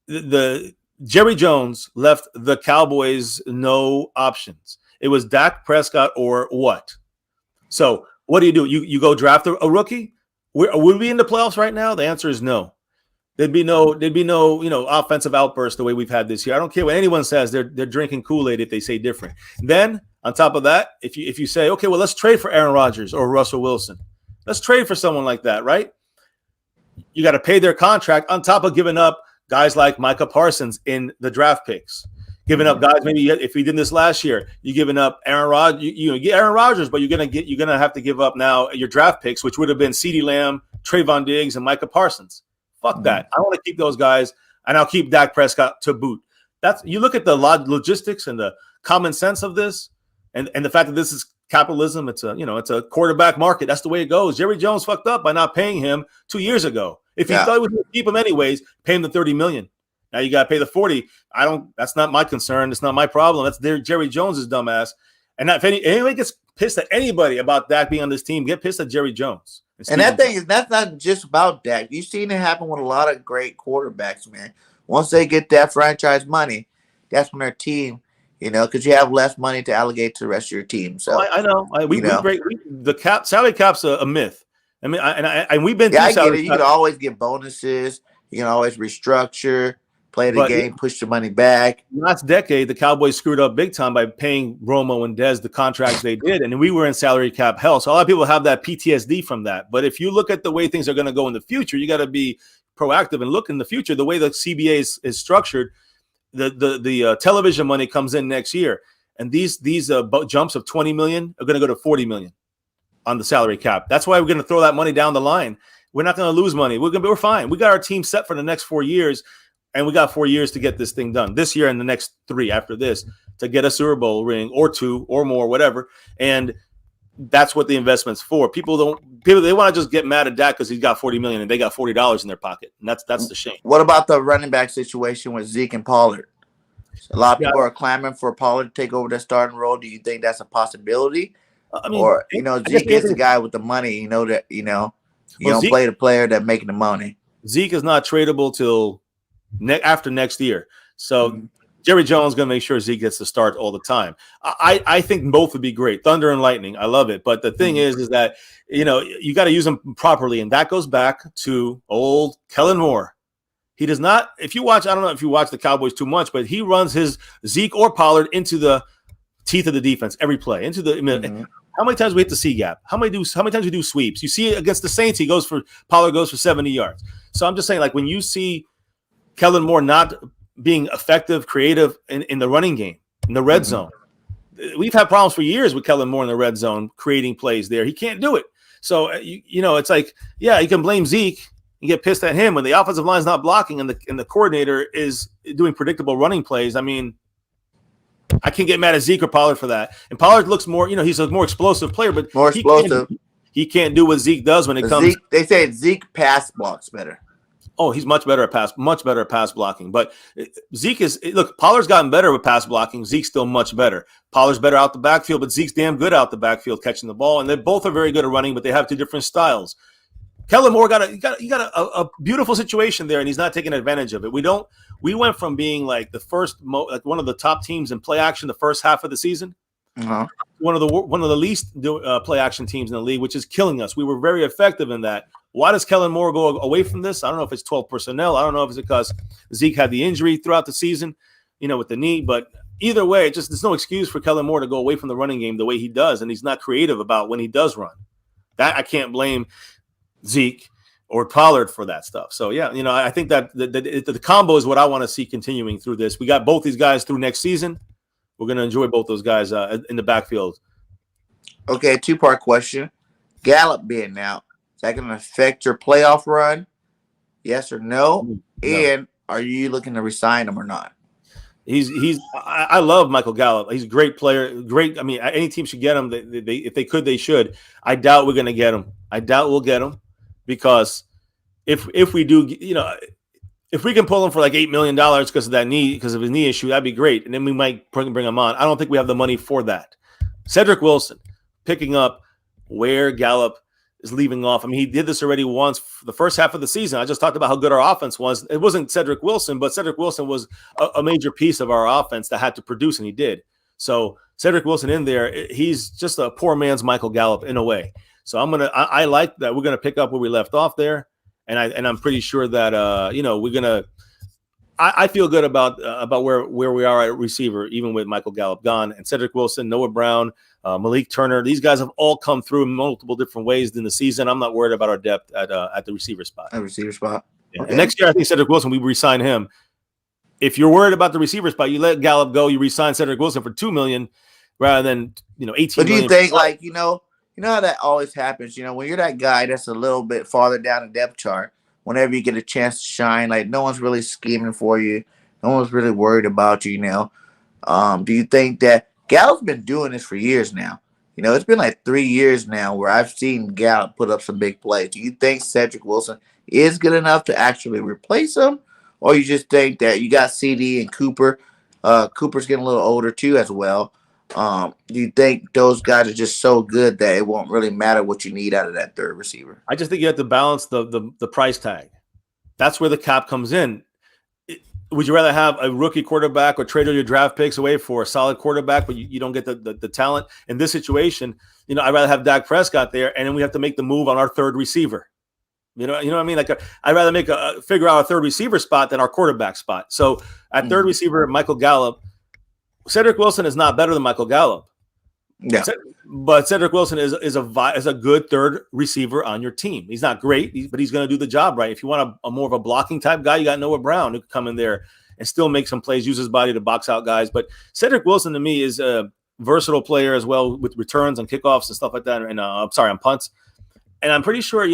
The Jerry Jones left the Cowboys no options. It was Dak Prescott or what? So what do? You go draft a rookie? Would we in the playoffs right now? The answer is no. There'd be no offensive outburst the way we've had this year. I don't care what anyone says. They're drinking Kool-Aid if they say different. Then on top of that, if you say, okay, well, let's trade for Aaron Rodgers or Russell Wilson. Let's trade for someone like that, right? You got to pay their contract on top of giving up guys like Micah Parsons in the draft picks. Giving up guys, maybe if we did this last year, you're giving up Aaron Rodgers. You get Aaron Rodgers, but you're gonna have to give up now your draft picks, which would have been CeeDee Lamb, Trayvon Diggs, and Micah Parsons. Fuck that. I want to keep those guys, and I'll keep Dak Prescott to boot. You look at the logistics and the common sense of this, and the fact that this is capitalism. It's a quarterback market. That's the way it goes. Jerry Jones fucked up by not paying him 2 years ago. If he thought he was going to keep him anyways, pay him the $30 million. Now you got to pay the 40. That's not my concern. It's not my problem. That's Jerry Jones's dumbass. And if anybody gets pissed at anybody about Dak being on this team, get pissed at Jerry Jones. And that's not just about Dak. You've seen it happen with a lot of great quarterbacks, man. Once they get that franchise money, that's when their team, because you have less money to allocate to the rest of your team. So I know. The salary cap's a myth. I mean, and we've been. Yeah, I get it. You can always get bonuses. You can always restructure. Play the game, push the money back. Last decade, the Cowboys screwed up big time by paying Romo and Dez the contracts they did, and we were in salary cap hell. So a lot of people have that PTSD from that. But if you look at the way things are going to go in the future, you got to be proactive and look in the future. The way the CBA is structured, the television money comes in next year, and these jumps of 20 million are going to go to 40 million on the salary cap. That's why we're going to throw that money down the line. We're not going to lose money. We're fine. We got our team set for the next 4 years. And we got 4 years to get this thing done this year and the next 3 after this to get a Super Bowl ring or 2 or more, whatever. And that's what the investment's for. People they want to just get mad at Dak because he's got $40 million and they got $40 in their pocket. And that's the shame. What about the running back situation with Zeke and Pollard? A lot of people are clamoring for Pollard to take over the starting role. Do you think that's a possibility? I mean, or Zeke is the guy with the money. You don't play the player that's making the money. Zeke is not tradable till after next year. So Jerry Jones is going to make sure Zeke gets the start all the time. I think both would be great. Thunder and lightning. I love it. But the thing is that, you got to use them properly. And that goes back to old Kellen Moore. He does not, I don't know if you watch the Cowboys too much, but he runs his Zeke or Pollard into the teeth of the defense every play. How many times we hit the C gap? How many times we do sweeps? You see against the Saints, Pollard goes for 70 yards. So I'm just saying, like, when you see Kellen Moore not being effective, creative in the running game, in the red zone. We've had problems for years with Kellen Moore in the red zone, creating plays there. He can't do it. So, it's like, yeah, you can blame Zeke and get pissed at him when the offensive line is not blocking and the coordinator is doing predictable running plays. I mean, I can't get mad at Zeke or Pollard for that. And Pollard looks more, he's a more explosive player, but more explosive. He can't do what Zeke does when it comes. They say Zeke pass blocks better. Oh, he's much better at pass blocking. But Zeke Pollard's gotten better with pass blocking. Zeke's still much better. Pollard's better out the backfield, but Zeke's damn good out the backfield catching the ball. And they both are very good at running, but they have 2 different styles. Kellen Moore got a beautiful situation there, and he's not taking advantage of it. We went from being like the first, one of the top teams in play action the first half of the season. Uh-huh. One of the least play action teams in the league, which is killing us. We were very effective in that. Why does Kellen Moore go away from this? I don't know if it's 12 personnel. I don't know if it's because Zeke had the injury throughout the season, with the knee. But either way, there's no excuse for Kellen Moore to go away from the running game the way he does, and he's not creative about when he does run. That I can't blame Zeke or Pollard for that stuff. So yeah, I think that the combo is what I want to see continuing through this. We got both these guys through next season. We're going to enjoy both those guys in the backfield. Okay, two-part question. Gallup being out, is that going to affect your playoff run? Yes or no? No. And are you looking to resign him or not? I love Michael Gallup. He's a great player. Great. I mean, any team should get him. If they could, they should. I doubt we're going to get him. I doubt we'll get him because if we do, if we can pull him for like $8 million because of his knee issue, that'd be great. And then we might bring him on. I don't think we have the money for that. Cedric Wilson picking up where Gallup is leaving off. I mean, he did this already once for the first half of the season. I just talked about how good our offense was. It wasn't Cedric Wilson, but Cedric Wilson was a major piece of our offense that had to produce, and he did. So Cedric Wilson in there, he's just a poor man's Michael Gallup in a way. So I like that we're gonna pick up where we left off there, and I'm pretty sure that we're gonna. I feel good about where we are at receiver, even with Michael Gallup gone, and Cedric Wilson, Noah Brown, Malik Turner. These guys have all come through in multiple different ways in the season. I'm not worried about our depth at the receiver spot. A receiver spot. Yeah. Okay. And next year, I think Cedric Wilson, we re-sign him. If you're worried about the receiver spot, you let Gallup go. You re-sign Cedric Wilson for $2 million rather than 18. But do you think you know how that always happens? When you're that guy that's a little bit farther down the depth chart, whenever you get a chance to shine, like no one's really scheming for you, no one's really worried about you. Do you think that Gallup's been doing this for years now? It's been like 3 years now where I've seen Gallup put up some big plays. Do you think Cedric Wilson is good enough to actually replace him? Or you just think that you got CD and Cooper? Cooper's getting a little older too as well. Do you think those guys are just so good that it won't really matter what you need out of that third receiver? I just think you have to balance the price tag. That's where the cap comes in. Would you rather have a rookie quarterback or trade all your draft picks away for a solid quarterback, but you don't get the talent? In this situation, I'd rather have Dak Prescott there, and then we have to make the move on our third receiver. You know what I mean? Like I'd rather figure out a third receiver spot than our quarterback spot. So at third receiver, Michael Gallup. Cedric Wilson is not better than Michael Gallup. Yeah, but Cedric Wilson is a good third receiver on your team. He's not great, but he's going to do the job right. If you want a more of a blocking type guy, you got Noah Brown who can come in there and still make some plays, use his body to box out guys. But Cedric Wilson to me is a versatile player as well with returns and kickoffs and stuff like that. And on punts. And I'm pretty sure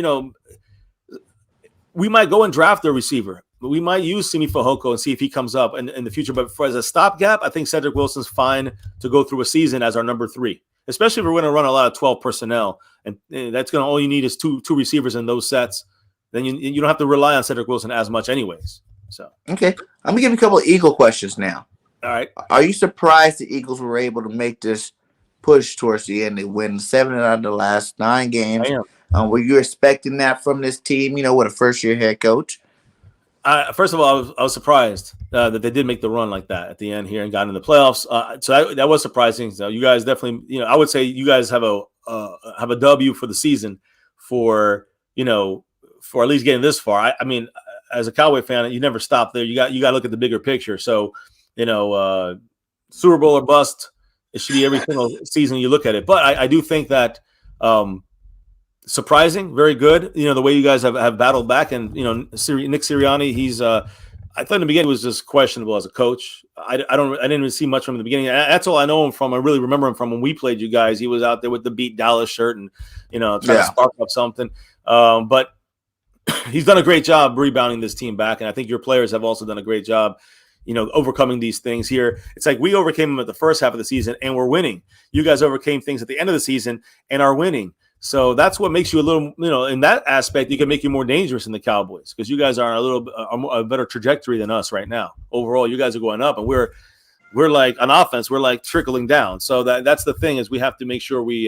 we might go and draft a receiver. We might use Simi Fehoko and see if he comes up in the future. But as a stopgap, I think Cedric Wilson's fine to go through a season as our number 3, especially if we're going to run a lot of 12 personnel. And that's going to all you need is two receivers in those sets. Then you don't have to rely on Cedric Wilson as much anyways. So okay, I'm going to give you a couple of Eagle questions now. All right. Are you surprised the Eagles were able to make this push towards the end? They win 7 out of the last 9 games. I am. Were you expecting that from this team, with a first-year head coach? First of all, I was surprised that they did make the run like that at the end here and got into the playoffs. So that was surprising. So you guys definitely, I would say you guys have a W for the season for at least getting this far. I mean, as a Cowboy fan, you never stop there. You got to look at the bigger picture. So Super Bowl or bust. It should be every single season you look at it. But I do think that. Surprising, very good. The way you guys have battled back, and Nick Sirianni, he's I thought in the beginning was just questionable as a coach. I didn't even see much from the beginning. That's all I know him from. I really remember him from when we played you guys. He was out there with the Beat Dallas shirt and trying to spark up something. But he's done a great job rebounding this team back, and I think your players have also done a great job. Overcoming these things here. It's like we overcame them at the first half of the season and we're winning. You guys overcame things at the end of the season and are winning. So that's what makes you a little, in that aspect, you can make you more dangerous in the Cowboys because you guys are a better trajectory than us right now. Overall, you guys are going up, and we're like on offense, we're like trickling down. So that's the thing is we have to make sure we,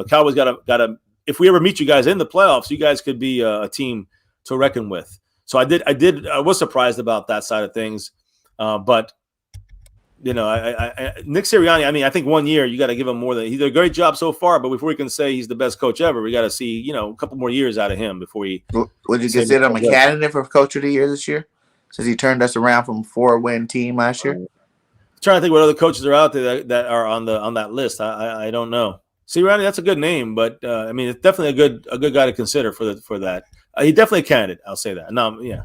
Cowboys got to. If we ever meet you guys in the playoffs, you guys could be a team to reckon with. So I was surprised about that side of things, but. Nick Sirianni, I mean, I think 1 year you got to give him more than he did a great job so far. But before we can say he's the best coach ever, we got to see, a couple more years out of him before he. Would you consider him a candidate for coach of the year this year? Since he turned us around from a 4-win team last year? Trying to think what other coaches are out there that are on that list. I don't know. See, Randy, that's a good name, but I mean, it's definitely a good guy to consider for that. He definitely a candidate. I'll say that. No, yeah.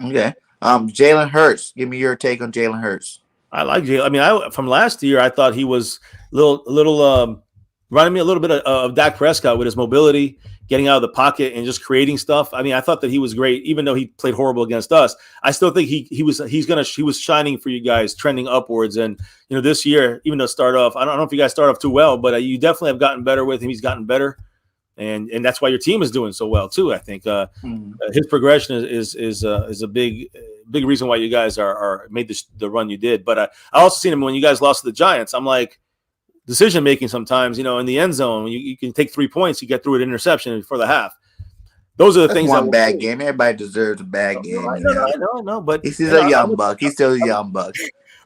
Okay. Jalen Hurts. Give me your take on Jalen Hurts. I like Jalen. I mean, from last year, I thought he was a little reminding me a little bit of Dak Prescott with his mobility, getting out of the pocket and just creating stuff. I mean, I thought that he was great, even though he played horrible against us. I still think he was shining for you guys, trending upwards. And this year, even though start off, I don't know if you guys start off too well, but you definitely have gotten better with him. He's gotten better, and that's why your team is doing so well too. I think his progression is a big reason why you guys are made the run you did. But I also seen him when you guys lost to the Giants. I'm like, decision making sometimes, in the end zone, when you can take 3 points, you get through an interception before the half. Those are the things. One bad game. Everybody deserves a bad game. I know, but he's a young buck. He's still a young buck.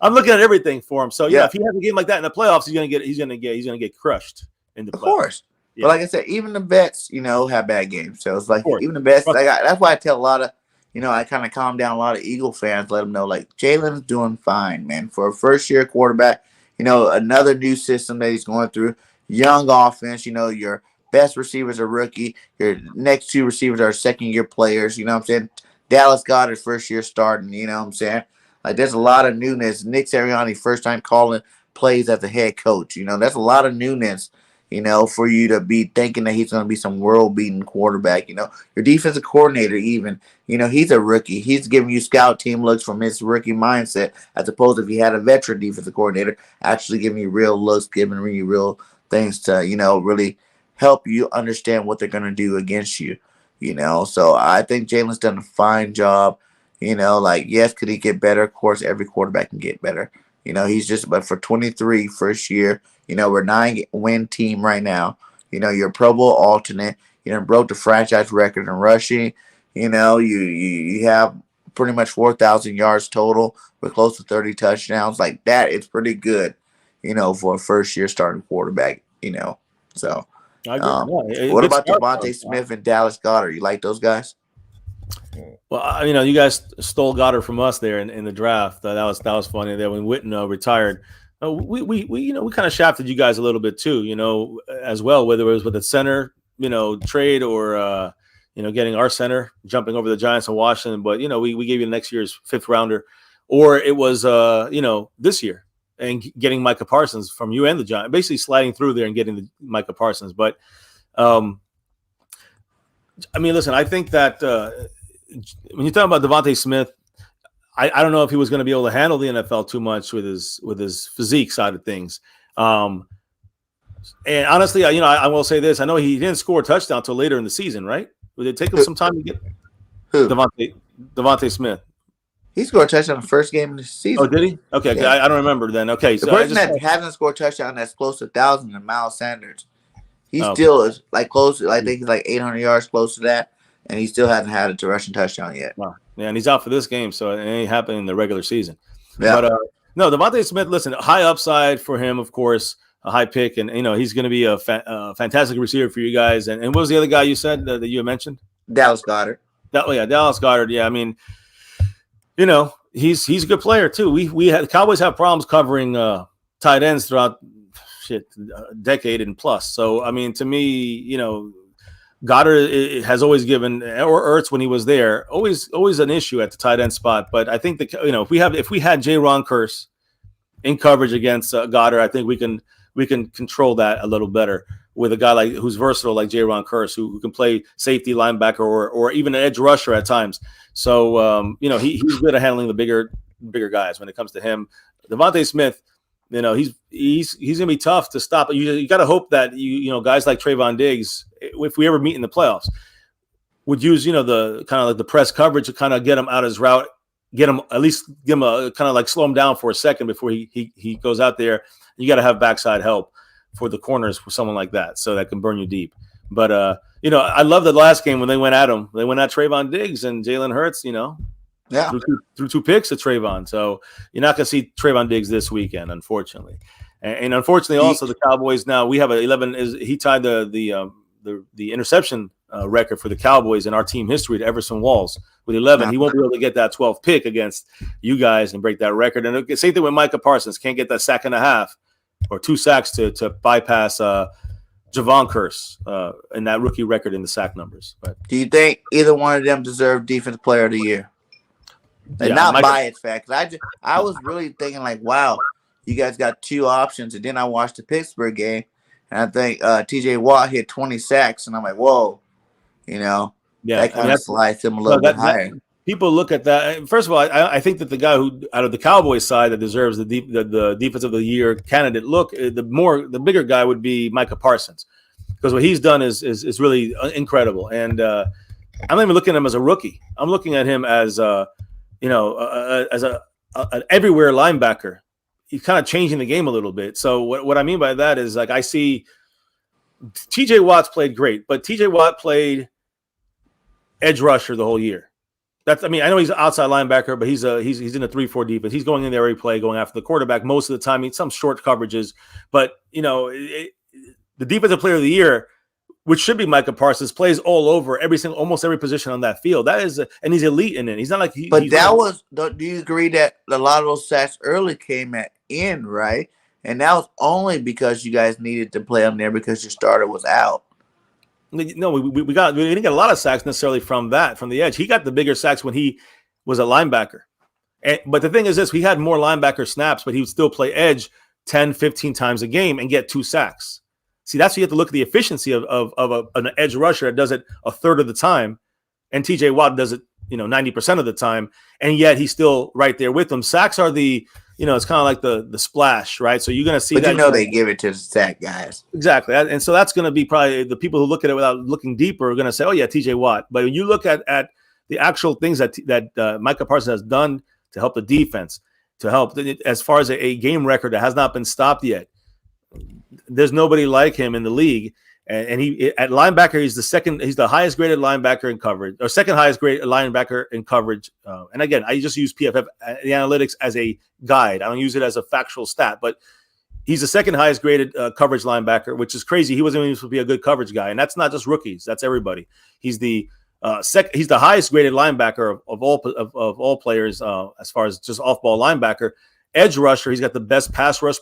I'm looking at everything for him. So yeah, if he has a game like that in the playoffs, he's gonna get crushed in the playoffs. Of course. Yeah. But like I said, even the vets, have bad games. So it's like even the best. That's why I tell a lot of, I kind of calm down a lot of Eagle fans, let them know like Jalen's doing fine, man. For a first year quarterback. Another new system that he's going through, young offense, your best receivers are rookie. Your next two receivers are second-year players, you know what I'm saying? Dallas Goedert, first year starting, you know what I'm saying? Like, there's a lot of newness. Nick Sirianni, first time calling plays as a head coach. That's a lot of newness, for you to be thinking that he's going to be some world-beating quarterback. Your defensive coordinator even, he's a rookie. He's giving you scout team looks from his rookie mindset, as opposed to if he had a veteran defensive coordinator actually giving you real looks, giving you real things to, really help you understand what they're going to do against you, So I think Jalen's done a fine job. Yes, could he get better? Of course, every quarterback can get better. But for 23, first year, we're 9-win team right now. You're a Pro Bowl alternate. Broke the franchise record in rushing. You have pretty much 4,000 yards total. We're close to 30 touchdowns. Like that, it's pretty good, for a first year starting quarterback, So, what about Devontae Smith and Dallas Goedert? You like those guys? Well, you guys stole Goddard from us there in the draft. That was funny there when Witten retired. We kind of shafted you guys a little bit too, as well, whether it was with the center, trade or getting our center, jumping over the Giants and Washington. But we gave you next year's 5th rounder, or it was this year and getting Micah Parsons from you and the Giants, basically sliding through there and getting the Micah Parsons. But listen, I think that when you talk about Devontae Smith, I don't know if he was going to be able to handle the NFL too much with his physique side of things. And honestly, I will say this: I know he didn't score a touchdown until later in the season, right? Would it take him some time to get Devontae Smith? He scored a touchdown the first game of the season. Oh, did he? Okay, yeah. I don't remember then. Okay, the person that hasn't scored a touchdown that's close to 1,000 is Miles Sanders. He still is like close. I think he's like 800 yards close to that, and he still hasn't had a rushing touchdown yet. Wow. Yeah, and he's out for this game, so it ain't happening in the regular season. Yeah. But no, Devontae Smith. Listen, high upside for him, of course, a high pick, and he's going to be a fantastic receiver for you guys. And what was the other guy you said that you had mentioned? Dallas Goedert. Dallas Goedert. Yeah, I mean, he's a good player too. The Cowboys have problems covering tight ends throughout a decade and plus. So I mean, to me, Goddard has always given, or Ertz when he was there, always an issue at the tight end spot. But I think that if we had J-Ron Curse in coverage against Goddard, I think we can control that a little better with a guy who's versatile like J-Ron Curse, who can play safety, linebacker, or even an edge rusher at times. So he's good at handling the bigger guys when it comes to him. Devontae Smith, he's gonna be tough to stop. You got to hope that guys like Trayvon Diggs, if we ever meet in the playoffs, would use the kind of like the press coverage to kind of get him out of his route, give him a kind of like slow him down for a second before he goes out there. You got to have backside help for the corners for someone like that, so that can burn you deep. But I love the last game when they went at him. They went at Trayvon Diggs and Jalen Hurts. Yeah, threw 2 picks at Trayvon. So you're not going to see Trayvon Diggs this weekend, unfortunately. And unfortunately, also the Cowboys now we have 11. He tied the interception record for the Cowboys in our team history to Everson Walls with 11. He won't be able to get that 12th pick against you guys and break that record. And same thing with Micah Parsons. Can't get that sack and a half or 2 sacks to bypass Javon Curse and that rookie record in the sack numbers. But do you think either one of them deserve Defensive Player of the Year? And not biased facts. I was really thinking like, wow, you guys got 2 options. And then I watched the Pittsburgh game, and I think T.J. Watt hit 20 sacks, and I'm like, whoa, that kind of slides him a little bit higher. People look at that. First of all, I think that the guy who out of the Cowboys side that deserves the Defensive of the Year candidate look, the bigger guy would be Micah Parsons, because what he's done is really incredible. And I'm not even looking at him as a rookie. I'm looking at him as as an everywhere linebacker. He's kind of changing the game a little bit. So what I mean by that is, like, I see T.J. Watt's played great, but T.J. Watt played edge rusher the whole year. I know he's an outside linebacker, but he's in a 3-4 defense. He's going in there every play, going after the quarterback most of the time. Some short coverages, but the Defensive Player of the Year, which should be Micah Parsons, plays all over almost every position on that field. That is, and he's elite in it. He's not like do you agree that a lot of those sacks early came at end, right? And that was only because you guys needed to play him there because your starter was out. No, we didn't get a lot of sacks necessarily from the edge. He got the bigger sacks when he was a linebacker. But the thing is this, we had more linebacker snaps, but he would still play edge 10, 15 times a game and get 2 sacks. See, that's where you have to look at the efficiency of an edge rusher that does it a third of the time, and T.J. Watt does it 90% of the time, and yet he's still right there with them. Sacks are it's kind of like the splash, right? So you're going to see that. They give it to the sack guys. Exactly. And so that's going to be probably the people who look at it without looking deeper are going to say, oh, yeah, T.J. Watt. But when you look at the actual things that Micah Parsons has done to help the defense, to help as far as a game record that has not been stopped yet, there's nobody like him in the league. And he at linebacker, he's the highest graded linebacker in coverage, or second highest graded linebacker in coverage. And again, I just use PFF the analytics as a guide. I don't use it as a factual stat, but he's the second highest graded coverage linebacker, which is crazy. He wasn't even supposed to be a good coverage guy, and that's not just rookies; that's everybody. He's the he's the highest graded linebacker of all players as far as just off ball linebacker. Edge rusher, he's got the best pass rush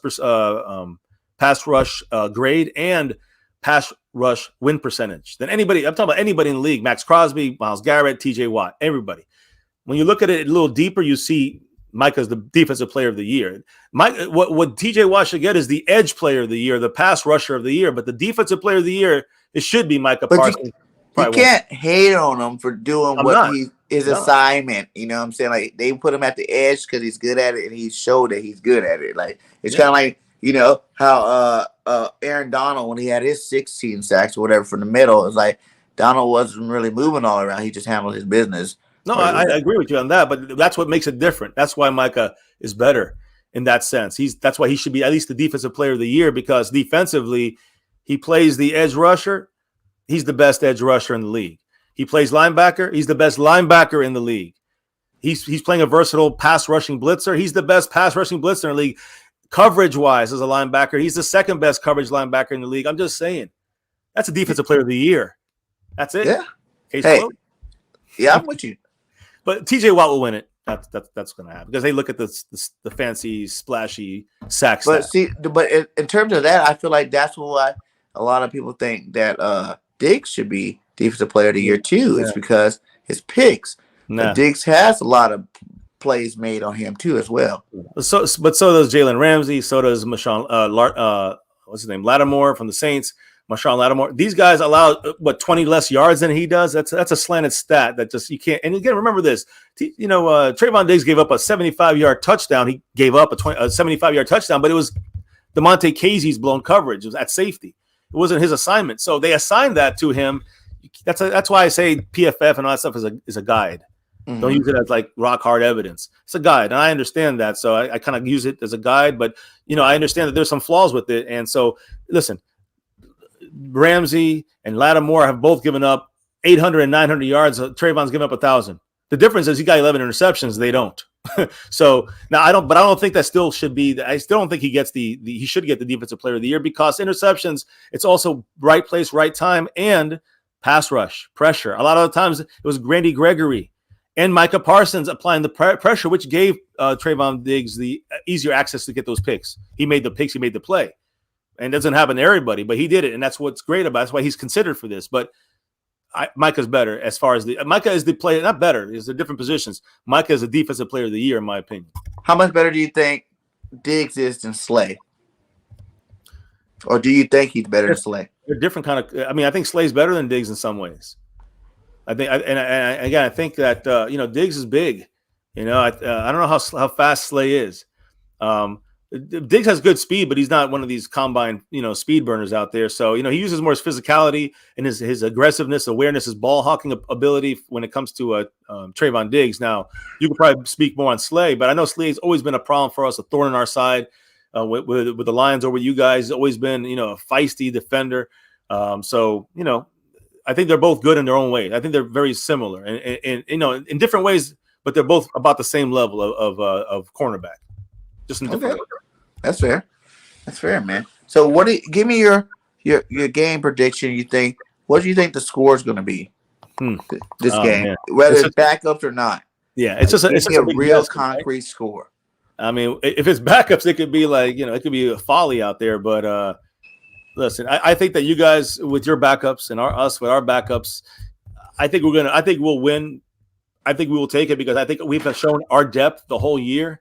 grade and pass rush win percentage than anybody. I'm talking about anybody in the league. Max Crosby, Myles Garrett, TJ Watt, everybody. When you look at it a little deeper, you see Micah's the Defensive Player of the Year. What TJ Watt should get is the Edge Player of the Year, the Pass Rusher of the Year, but the Defensive Player of the Year, it should be Micah Parsons. You can't hate on him for doing his assignment. You know what I'm saying? Like, they put him at the edge because he's good at it, and he showed that he's good at it. Like, it's kind of like, how Aaron Donald, when he had his 16 sacks or whatever from the middle, it's like Donald wasn't really moving all around. He just handled his business. No, I agree with you on that, but that's what makes it different. That's why Micah is better in that sense. That's why he should be at least the Defensive Player of the Year, because defensively, he plays the edge rusher. He's the best edge rusher in the league. He plays linebacker. He's the best linebacker in the league. He's playing a versatile pass rushing blitzer. He's the best pass rushing blitzer in the league. Coverage-wise, as a linebacker, he's the second best coverage linebacker in the league. I'm just saying. That's a Defensive Player of the Year. That's it. Yeah. Yeah, I'm with you. But TJ Watt will win it. That's going to happen because they look at the fancy, splashy sack stat. But in terms of that, I feel like that's why a lot of people think that Diggs should be Defensive Player of the Year too. It's because his picks. Nah. Diggs has a lot of plays made on him too as well. But so does Jalen Ramsey. So does what's his name? Lattimore from the Saints. Marshawn Lattimore. These guys allow 20 less yards than he does. That's a slanted stat that just you can't. And again, remember this. Trayvon Diggs gave up a 75-yard touchdown. He gave up a 75-yard touchdown, but it was DeMonte Casey's blown coverage. It was at safety. It wasn't his assignment. So they assigned that to him. That's why I say PFF and all that stuff is a guide. Mm-hmm. Don't use it as like rock hard evidence. It's a guide, and I understand that. So I kind of use it as a guide, but I understand that there's some flaws with it. And so listen, Ramsey and Lattimore have both given up 800 and 900 yards. Trayvon's given up 1,000. The difference is he got 11 interceptions. They don't. So now I don't think that still should be. I still don't think he gets he should get the Defensive Player of the Year because interceptions. It's also right place, right time, and pass rush, pressure. A lot of the times it was Randy Gregory and Micah Parsons applying the pressure, which gave Trayvon Diggs the easier access to get those picks. He made the picks, he made the play. And it doesn't happen to everybody, but he did it. And that's what's great about it. That's why he's considered for this. But Micah's better as far as Micah is the player, not better, is the different positions. Micah is a defensive player of the year, in my opinion. How much better do you think Diggs is than Slay? Or do you think he's better than Slay? They're different kind of. I mean, I think Slay's better than Diggs in some ways. I think, again, I think that Diggs is big. I don't know how fast Slay is. Diggs has good speed, but he's not one of these combine, speed burners out there. So, he uses more his physicality and his aggressiveness, awareness, his ball hawking ability when it comes to Trayvon Diggs. Now, you could probably speak more on Slay, but I know Slay's always been a problem for us, a thorn in our side with the Lions or with you guys. He's always been, a feisty defender. So, I think they're both good in their own way. I think they're very similar and in different ways, but they're both about the same level of cornerback. Just in different ways. That's fair. That's fair, man. So give me your game prediction. What do you think the score is going to be this game, man. Whether it's backups or not? Yeah, it's just a real concrete score. I mean, if it's backups, it could be it could be a folly out there. But listen, I think that you guys with your backups and us with our backups, I think we'll win. I think we will take it because I think we've shown our depth the whole year.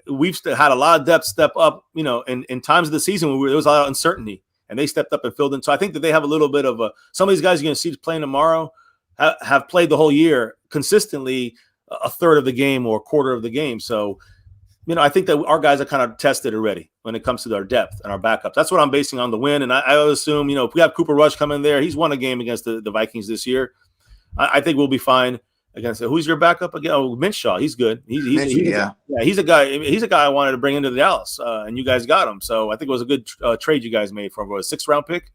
We've had a lot of depth step up, in times of the season where there was a lot of uncertainty, and they stepped up and filled in. So I think that they have a little bit of some of these guys you're going to see playing tomorrow have played the whole year consistently a third of the game or a quarter of the game. So, I think that our guys are kind of tested already when it comes to their depth and our backups. That's what I'm basing on the win. And I would assume, if we have Cooper Rush coming there, he's won a game against the Vikings this year. I think we'll be fine. Against who's your backup again? Oh, Minshew. He's good. He's a guy. He's a guy I wanted to bring into Dallas, and you guys got him. So I think it was a good trade you guys made for a 6th-round pick.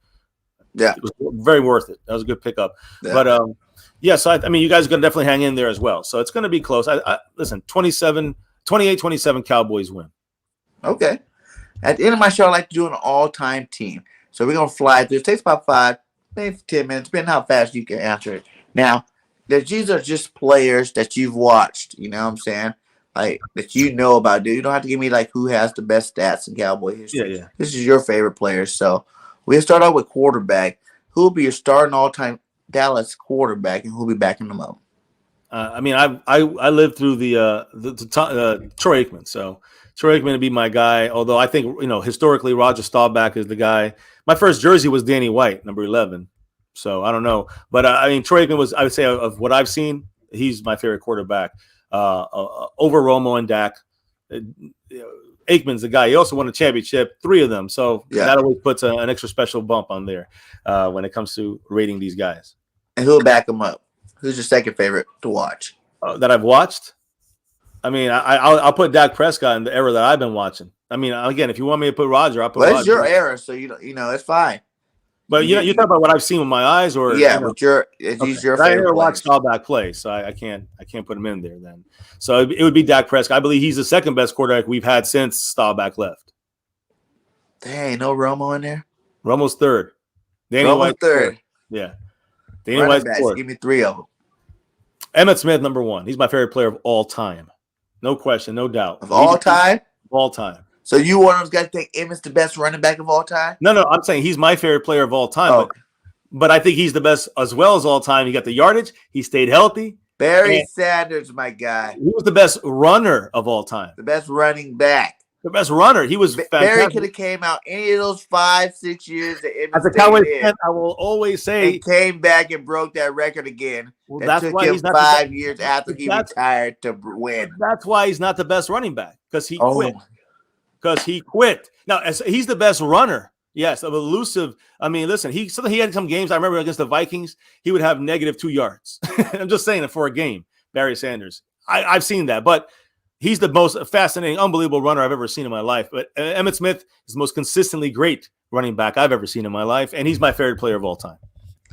Yeah, it was very worth it. That was a good pickup. Yeah. But so I mean, you guys are gonna definitely hang in there as well. So it's gonna be close. Listen, 28-27 Cowboys win. Okay. At the end of my show, I like to do an all-time team. So we're gonna fly through. It takes about 5, maybe 10 minutes, depending on how fast you can answer it. Now. These are just players that you've watched, you know what I'm saying? Like, that you know about. Dude, you don't have to give me, who has the best stats in Cowboy history. Yeah. This is your favorite players. So, we'll start out with quarterback. Who will be your starting all-time Dallas quarterback, and who will be backing them up? I mean, I lived through the Troy Aikman. So, Troy Aikman would be my guy, although I think, historically, Roger Staubach is the guy. My first jersey was Danny White, number 11. So I don't know, but I mean, Troy Aikman was, I would say, of what I've seen, he's my favorite quarterback over Romo and Dak. Aikman's the guy. He also won a championship, 3 of them. So that always puts an extra special bump on there when it comes to rating these guys. And who'll back them up? Who's your second favorite to watch? That I've watched? I mean, I'll put Dak Prescott in the era that I've been watching. I mean, again, if you want me to put Roger, I'll put Roger. It's your era, so it's fine. But you talk about what I've seen with my eyes, or but your favorite. I never watched Staubach play, so I can't put him in there then. So it would be Dak Prescott. I believe he's the second best quarterback we've had since Staubach left. Dang, no Romo in there. Romo's 3rd. Danny White 3rd. Yeah, Danny White's 4th. Give me 3 of them. Emmitt Smith, number 1. He's my favorite player of all time. No question, no doubt. Of all time. Of all time. So you one of those guys think Emmitt's the best running back of all time? No, I'm saying he's my favorite player of all time. But I think he's the best as well as all time. He got the yardage. He stayed healthy. Barry Sanders, my guy. He was the best runner of all time. The best running back. The best runner. He was fantastic. Barry could have came out any of those 5-6 years that Emmitt as a Cowboys fan, I will always say, and came back and broke that record again. Well, that took him 5 years after he retired to win. That's why he's not the best running back, because he quit. Because he quit. Now, he's the best runner. Yes, of elusive. I mean, listen, he had some games. I remember against the Vikings, he would have -2 yards. I'm just saying it for a game, Barry Sanders. I've seen that, but he's the most fascinating, unbelievable runner I've ever seen in my life. But Emmitt Smith is the most consistently great running back I've ever seen in my life, and he's my favorite player of all time.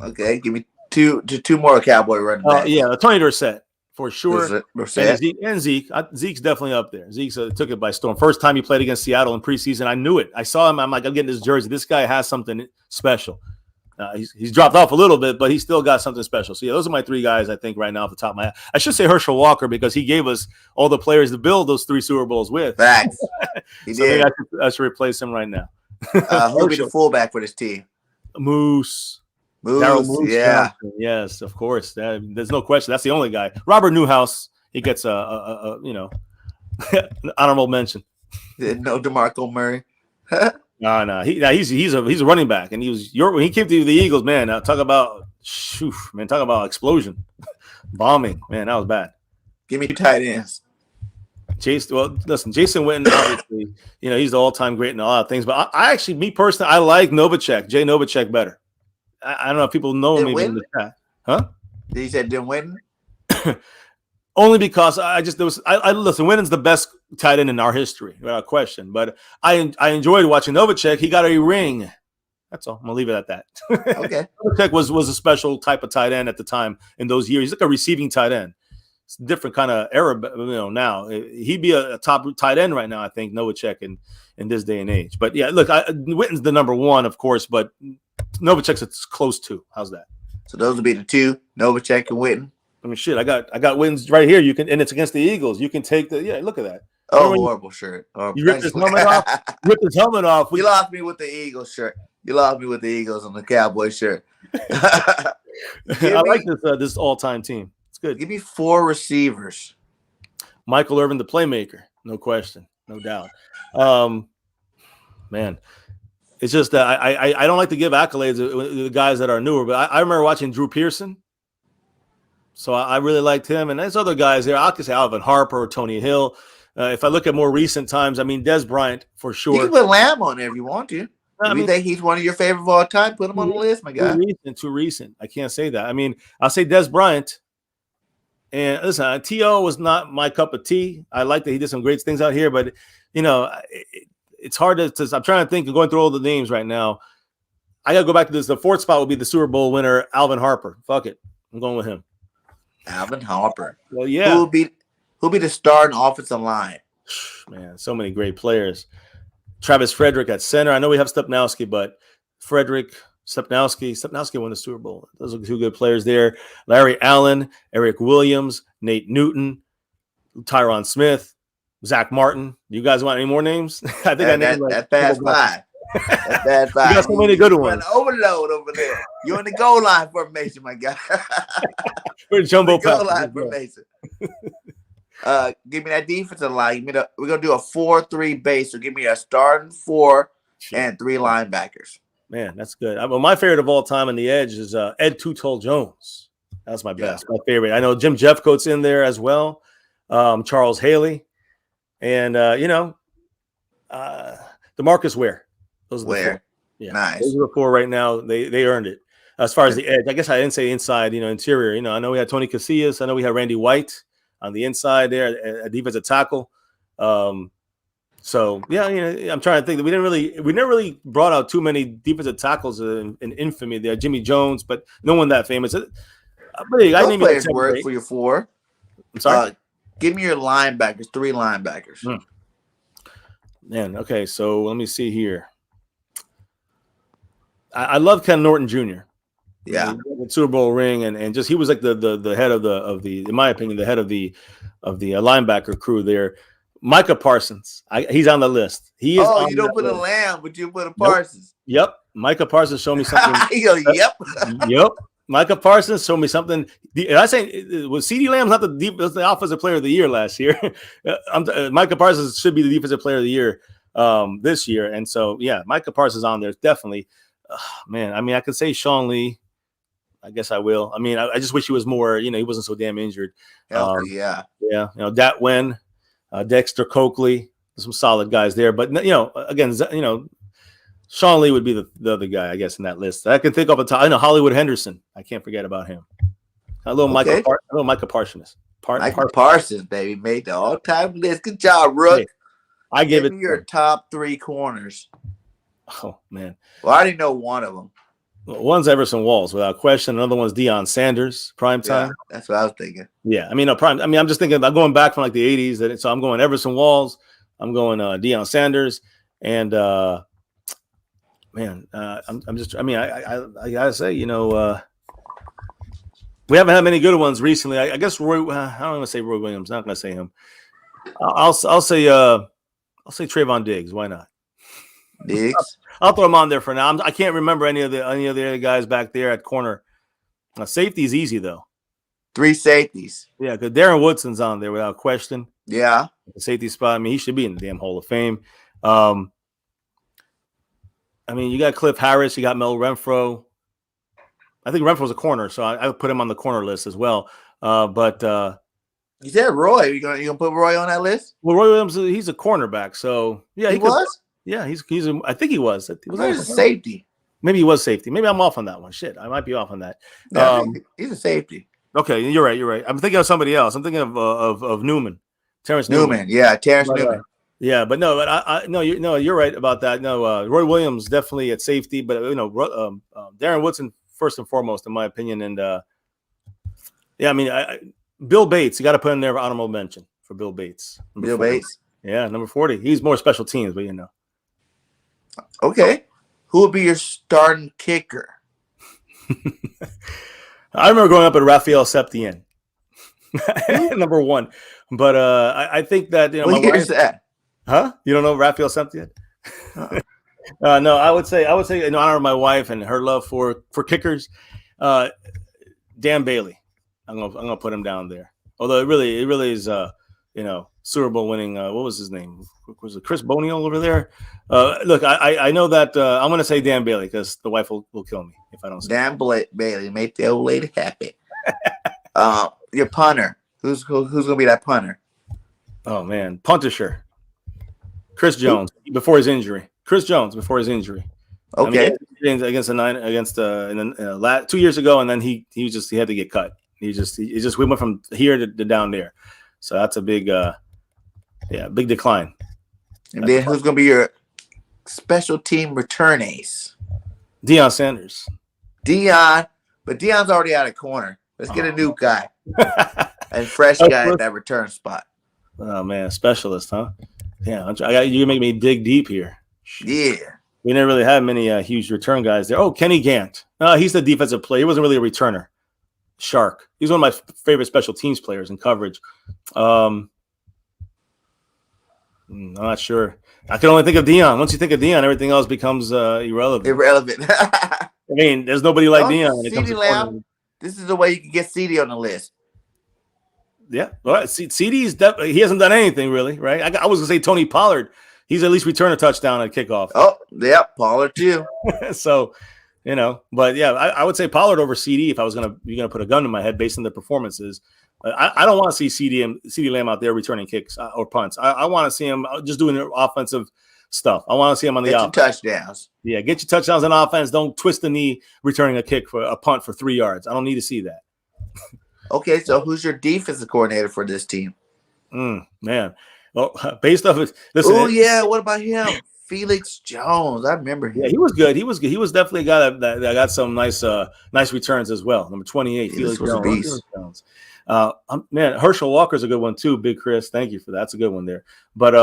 Okay, give me two more Cowboy running backs. Tony Dorsett. For sure. And Zeke. Zeke's definitely up there. Zeke took it by storm. First time he played against Seattle in preseason, I knew it. I saw him. I'm like, I'm getting this jersey. This guy has something special. He's dropped off a little bit, but he's still got something special. So yeah, those are my 3 guys I think right now off the top of my head. I should say Herschel Walker because he gave us all the players to build those 3 Super Bowls with. Facts. He so did. maybe I should replace him right now. Who'll be the fullback for this team? Moose. Moose, yeah. Johnson. Yes, of course. There's no question. That's the only guy. Robert Newhouse. He gets a an honorable mention. No DeMarco Murray. No. He's a running back, and when he came to the Eagles, man. Talk about explosion, bombing, man. That was bad. Give me 2 tight ends. Jason Witten, obviously, he's the all-time great in a lot of things. But I actually, me personally, I like Novacek, Jay Novacek better. I don't know if people know him in the chat, huh? Did you say didn't win? Only because I listen. Witten's the best tight end in our history, without question. But I enjoyed watching Novacek. He got a ring. That's all. I'm gonna leave it at that. Okay. Novacek was a special type of tight end at the time in those years. He's like a receiving tight end. It's a different kind of era, now he'd be a top tight end right now. I think Novacek in this day and age. But yeah, look, Witten's the number 1, of course, but Novacek's it's close to. How's that? So those will be the 2, Novacek and Witten. I mean, shit, I got Witten's right here. You can, and it's against the Eagles. You can take look at that. Oh, horrible shirt. You ripped his helmet off. Ripped his helmet off. You lost me with the Eagles shirt. You lost me with the Eagles on the Cowboys shirt. I like this all-time team. It's good. Give me 4 receivers. Michael Irvin, the playmaker, no question, no doubt. Man, it's just that I don't like to give accolades to the guys that are newer, but I remember watching Drew Pearson. So I really liked him. And there's other guys there. I could say Alvin Harper or Tony Hill. If I look at more recent times, I mean, Des Bryant for sure. You can put Lamb on there if you want to. If you think he's one of your favorite of all time, put him on the list, my guy. Too recent. I can't say that. I mean, I'll say Des Bryant. And listen, T.O. was not my cup of tea. I like that he did some great things out here, but, it's hard to I'm trying to think of going through all the names right now. I got to go back to this. The 4th spot would be the Super Bowl winner, Alvin Harper. Fuck it. I'm going with him. Alvin Harper. Well, yeah. Who'll be the starting offensive line? Man, so many great players. Travis Frederick at center. I know we have Stepnowski, but Frederick, Stepnowski won the Super Bowl. Those are 2 good players there. Larry Allen, Eric Williams, Nate Newton, Tyron Smith, Zach Martin. You guys want any more names? I think I named that fast 5. That's bad 5. You got so many good ones. Overload over there. You're in the goal line formation, my guy. We're jumbo goal line formation. Give me that defensive line. We're gonna do a 4-3 base. So give me a starting 4 and 3 linebackers. Man, that's good. Well, my favorite of all time on the edge is Ed Tuttle Jones. That's my best, my favorite. I know Jim Jeffcoat's in there as well. Charles Haley, and DeMarcus Ware. Those are the 4. Yeah, nice. Those are the 4 right now. They earned it. As far as the edge, I guess I didn't say inside. Interior. I know we had Tony Casillas. I know we had Randy White on the inside there, a defensive tackle. So yeah, I'm trying to think that we never really brought out too many defensive tackles in infamy there. Jimmy Jones, but no one that famous. Those players work for your 4. I'm sorry. Give me your linebackers, 3 linebackers. Man, okay. So let me see here. I love Ken Norton Jr. Yeah, the Super Bowl ring, and just he was like the head of the in my opinion, the head of the linebacker crew there. Micah Parsons, he's on the list. He is. You don't put a Lamb, but you put a Parsons. Yep. Micah Parsons showed me something. Yep. Yep. Micah Parsons showed me something. I say was CeeDee Lamb's not the offensive player of the year last year. Micah Parsons should be the defensive player of the year this year, and so yeah, Micah Parsons on there definitely. Man, I mean, I could say Sean Lee. I guess I will. I mean, I just wish he was more. He wasn't so damn injured. Yeah. Dat Wen, Dexter Coakley, some solid guys there. But again, Sean Lee would be the other guy, I guess, in that list. I can think off the top. I know Hollywood Henderson. I can't forget about him. A little Micah Parsons. Micah Parsons, baby, made the all-time list. Good job, Rook. Hey, I give it your top 3 corners. Oh man. Well, I already know one of them. One's Everson Walls, without question. Another one's Deion Sanders, prime time. Yeah, that's what I was thinking. Yeah, I mean, I'm just thinking. I'm going back from like the '80s. So I'm going Everson Walls. I'm going Deion Sanders, and man, man, I'm just. I mean, I gotta say, we haven't had many good ones recently. I guess Roy. I don't want to say Roy Williams. Not gonna say him. I'll say Trayvon Diggs. Why not? Diggs. I'll throw him on there for now. I can't remember any of the other guys back there at corner. Safety is easy though. 3 safeties. Yeah, because Darren Woodson's on there without question. Yeah. The safety spot. I mean, he should be in the damn Hall of Fame. I mean, you got Cliff Harris, you got Mel Renfro. I think Renfro's a corner, so I would put him on the corner list as well. But you said Roy. You gonna put Roy on that list? Well, Roy Williams, he's a cornerback, so yeah, he was. Yeah, he's. I think he was. Was a safety? Maybe he was safety. Maybe I'm off on that one. Shit, I might be off on that. No, he's a safety. Okay, you're right. I'm thinking of somebody else. I'm thinking of Newman, Terrence Newman. Yeah, Terrence Newman. Yeah, but you're right about that. No, Roy Williams definitely at safety, but Darren Woodson first and foremost, in my opinion. And I mean, Bill Bates, you got to put in there for honorable mention for Bill Bates. Bill Bates. Yeah, number 40. He's more special teams, but Okay, who would be your starting kicker? I remember growing up at Raphael Septien, number 1. But I think that my wife, that? Huh? You don't know Raphael Septien? No, I would say in honor of my wife and her love for kickers, Dan Bailey. I'm gonna put him down there. Although it really is Super Bowl winning. What was his name? Was it Chris Bonial over there? Look, I know that I'm gonna say Dan Bailey because the wife will kill me if I don't say Dan Bailey. Make the old lady happy. Your punter. Who's gonna be that punter? Oh man, Puntisher. Chris Jones before his injury. Okay. I mean, against 2 years ago, and then he had to get cut. We went from here to down there, so that's a big big decline. And then who's gonna be your special team return ace? Deion Sanders. But Deion's already out of corner. Let's get a new guy and fresh guy at that return spot. Oh man, specialist, huh? Yeah, you make me dig deep here. Yeah. We never really had many huge return guys there. Oh, Kenny Gant. He's the defensive player. He wasn't really a returner. Shark. He's one of my favorite special teams players in coverage. I'm not sure. I can only think of Deion. Once you think of Deion, everything else becomes irrelevant. I mean, there's nobody like Deion when it comes to corner. This is the way you can get CD on the list. Yeah, well, CD's he hasn't done anything really, right? I was gonna say Tony Pollard. He's at least returned a touchdown at kickoff. Oh, yeah, Pollard too. So, but yeah, I would say Pollard over CD if I was you're gonna put a gun to my head based on the performances. I don't want to see CD Lamb out there returning kicks or punts. I want to see him just doing offensive stuff. I want to see him on the offense. Touchdowns. Yeah, get your touchdowns on offense. Don't twist the knee returning a kick for a punt for 3 yards. I don't need to see that. Okay, so who's your defensive coordinator for this team? Man, well, based off of listen. Oh yeah, what about him? Felix Jones. I remember him. Yeah, he was good. He was definitely a guy that got some nice returns as well. Number 28, Felix Jones. Man, Herschel Walker's a good one too. Big Chris, thank you for that. That's a good one there. But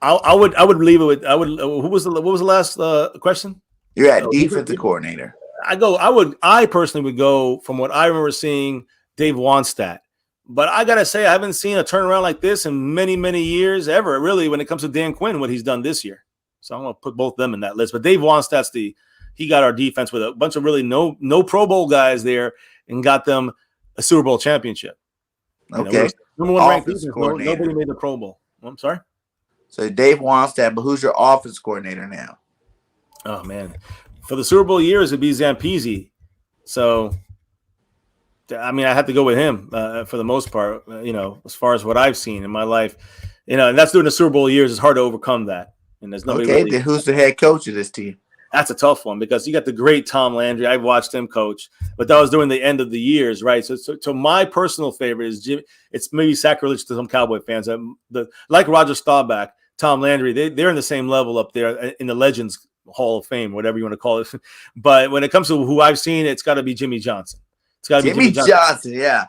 I would leave it with what was the last question? You're at defensive coordinator. I personally would go from what I remember seeing Dave Wannstedt. But I gotta say, I haven't seen a turnaround like this in many, many years ever, really, when it comes to Dan Quinn, what he's done this year. So I'm gonna put both of them in that list. But Dave Wannstedt's he got our defense with a bunch of really no Pro Bowl guys there and got them a Super Bowl championship. Okay. Number one ranked defense, nobody made the Pro Bowl. I'm sorry. So Dave Wannstedt, but who's your offense coordinator now? Oh man. For the Super Bowl years, it'd be Zampese. So, I mean, I have to go with him for the most part, as far as what I've seen in my life. And that's during the Super Bowl years. It's hard to overcome that. And there's nobody. Okay, then who's the head coach of this team? That's a tough one because you got the great Tom Landry. I've watched him coach, but that was during the end of the years, right? So my personal favorite is Jimmy. It's maybe sacrilege to some Cowboy fans. Like Roger Staubach, Tom Landry, they're in the same level up there in the Legends Hall of Fame, whatever you want to call it. But when it comes to who I've seen, it's got to be Jimmy Johnson. It's got to be Jimmy Johnson. Yeah.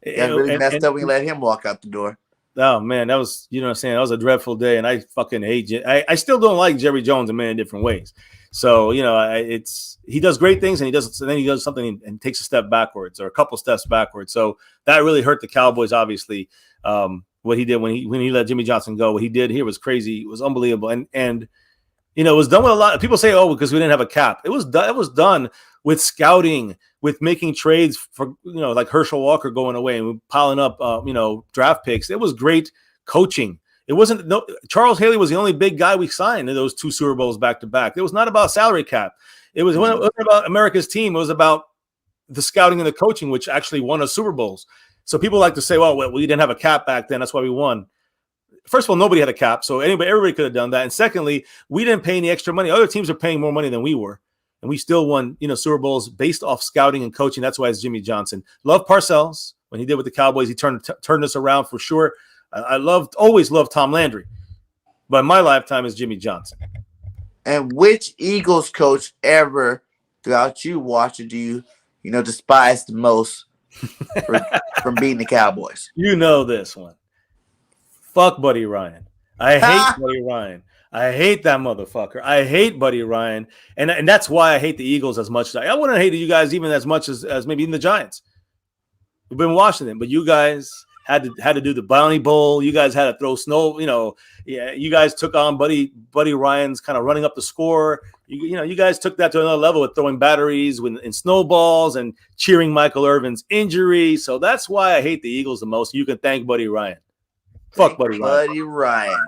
It really messed up when you let him walk out the door. Oh man, that was, you know what I'm saying, that was a dreadful day, and I fucking hate I still don't like Jerry Jones in many different ways. So, you know, he does great things, and then he does something and takes a step backwards or a couple steps backwards. So that really hurt the Cowboys, obviously. What he did when he let Jimmy Johnson go, what he did here was crazy. It was unbelievable. And you know, it was done with a lot of people say, oh, because we didn't have a cap. It was done with scouting, with making trades for, you know, like Herschel Walker going away and piling up, you know, draft picks. It was great coaching. It wasn't Charles Haley was the only big guy we signed in those 2 Super Bowls back to back. It was not about salary cap. It was about America's team. It was about the scouting and the coaching, which actually won us Super Bowls. So people like to say, well, we didn't have a cap back then. That's why we won. First of all, nobody had a cap, so everybody could have done that. And secondly, we didn't pay any extra money. Other teams are paying more money than we were, and we still won, you know, Super Bowls based off scouting and coaching. That's why it's Jimmy Johnson. Love Parcells when he did with the Cowboys. He turned us around for sure. I always loved Tom Landry, but in my lifetime is Jimmy Johnson. And which Eagles coach ever throughout you watching do you despise the most from beating the Cowboys? You know this one. Fuck Buddy Ryan. I hate Buddy Ryan. I hate that motherfucker. I hate Buddy Ryan. And that's why I hate the Eagles as much. I wouldn't hate you guys even as much as maybe even the Giants. We've been watching them, but you guys had to do the Bounty Bowl. You guys had to throw snow, you know. Yeah, you guys took on Buddy Ryan's kind of running up the score. You guys took that to another level with throwing batteries and snowballs and cheering Michael Irvin's injury. So that's why I hate the Eagles the most. You can thank Buddy Ryan. Fuck Buddy Ryan.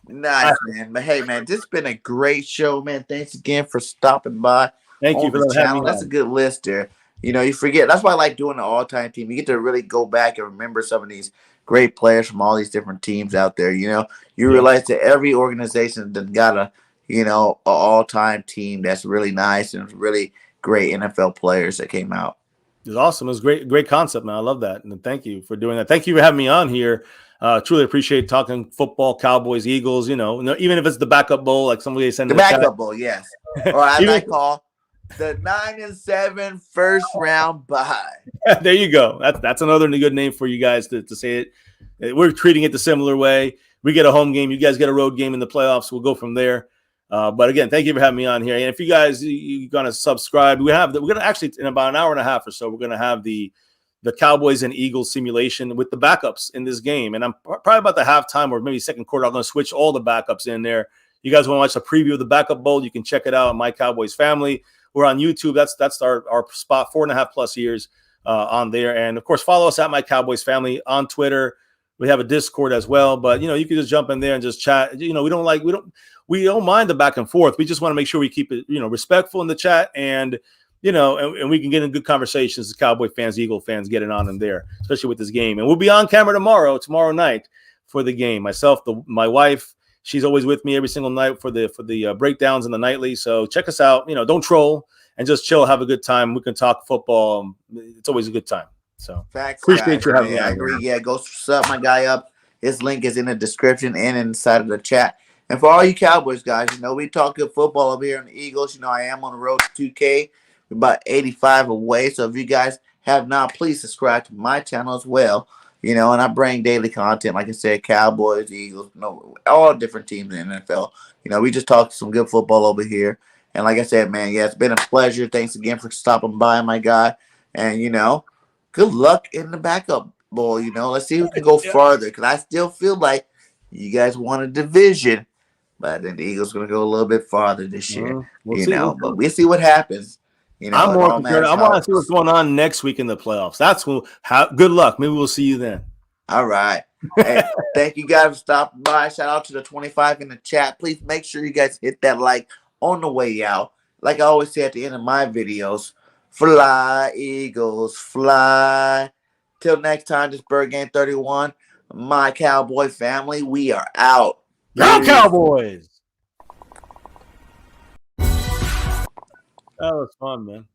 Nice, man. But hey, man, this has been a great show, man. Thanks again for stopping by. Thank you for the channel. That's a good list there. You know, you forget. That's why I like doing the all-time team. You get to really go back and remember some of these great players from all these different teams out there. You know, you realize that every organization has got a, you know, an all-time team that's really nice and really great NFL players that came out. It was awesome. It was great concept, man. I love that. And thank you for doing that. Thank you for having me on here. Truly appreciate talking football, Cowboys, Eagles, you know, even if it's the backup bowl, like somebody said. The backup bowl, yes. Or as I call the 9-7 first round bye. There you go. That's another good name for you guys to say it. We're treating it the similar way. We get a home game. You guys get a road game in the playoffs. We'll go from there. But again, thank you for having me on here. And if you guys you're gonna subscribe, we're gonna actually in about an hour and a half or so, we're gonna have the Cowboys and Eagles simulation with the backups in this game. And I'm probably about the halftime or maybe second quarter, I'm going to switch all the backups in there. You guys want to watch a preview of the backup bowl? You can check it out on My Cowboys Family. We're on YouTube. That's our spot, 4.5+ years on there. And of course, follow us at My Cowboys Family on Twitter. We have a Discord as well, but you know, you can just jump in there and just chat. You know, we don't mind the back and forth. We just want to make sure we keep it, you know, respectful in the chat, and you know, and we can get in good conversations as Cowboy fans, Eagle fans, getting on in there, especially with this game. And we'll be on camera tomorrow night for the game. Myself, my wife, she's always with me every single night for the breakdowns and the nightly. So check us out. You know, don't troll and just chill, have a good time. We can talk football. It's always a good time. So facts, appreciate you having me. I agree. Yeah, go sub my guy up. His link is in the description and inside of the chat. And for all you Cowboys guys, you know, we talk good football over here in the Eagles. You know, I am on the road to 2K. We're about 85 away. So if you guys have not, please subscribe to my channel as well. You know, and I bring daily content, like I said, Cowboys, Eagles, you know, all different teams in the NFL. You know, we just talk some good football over here. And like I said, man, yeah, it's been a pleasure. Thanks again for stopping by, my guy. And, you know, good luck in the backup bowl. You know, let's see who can go farther, because I still feel like you guys won a division. But I think the Eagles going to go a little bit farther this year. But we'll see what happens. You know, I'm more concerned. I want to see what's going on next week in the playoffs. That's good luck. Maybe we'll see you then. All right. Hey, thank you guys for stopping by. Shout out to the 25 in the chat. Please make sure you guys hit that like on the way out. Like I always say at the end of my videos, fly, Eagles, fly. Till next time, this Bird Game 31. My Cowboy family, we are out. Go Cowboys! That was fun, man.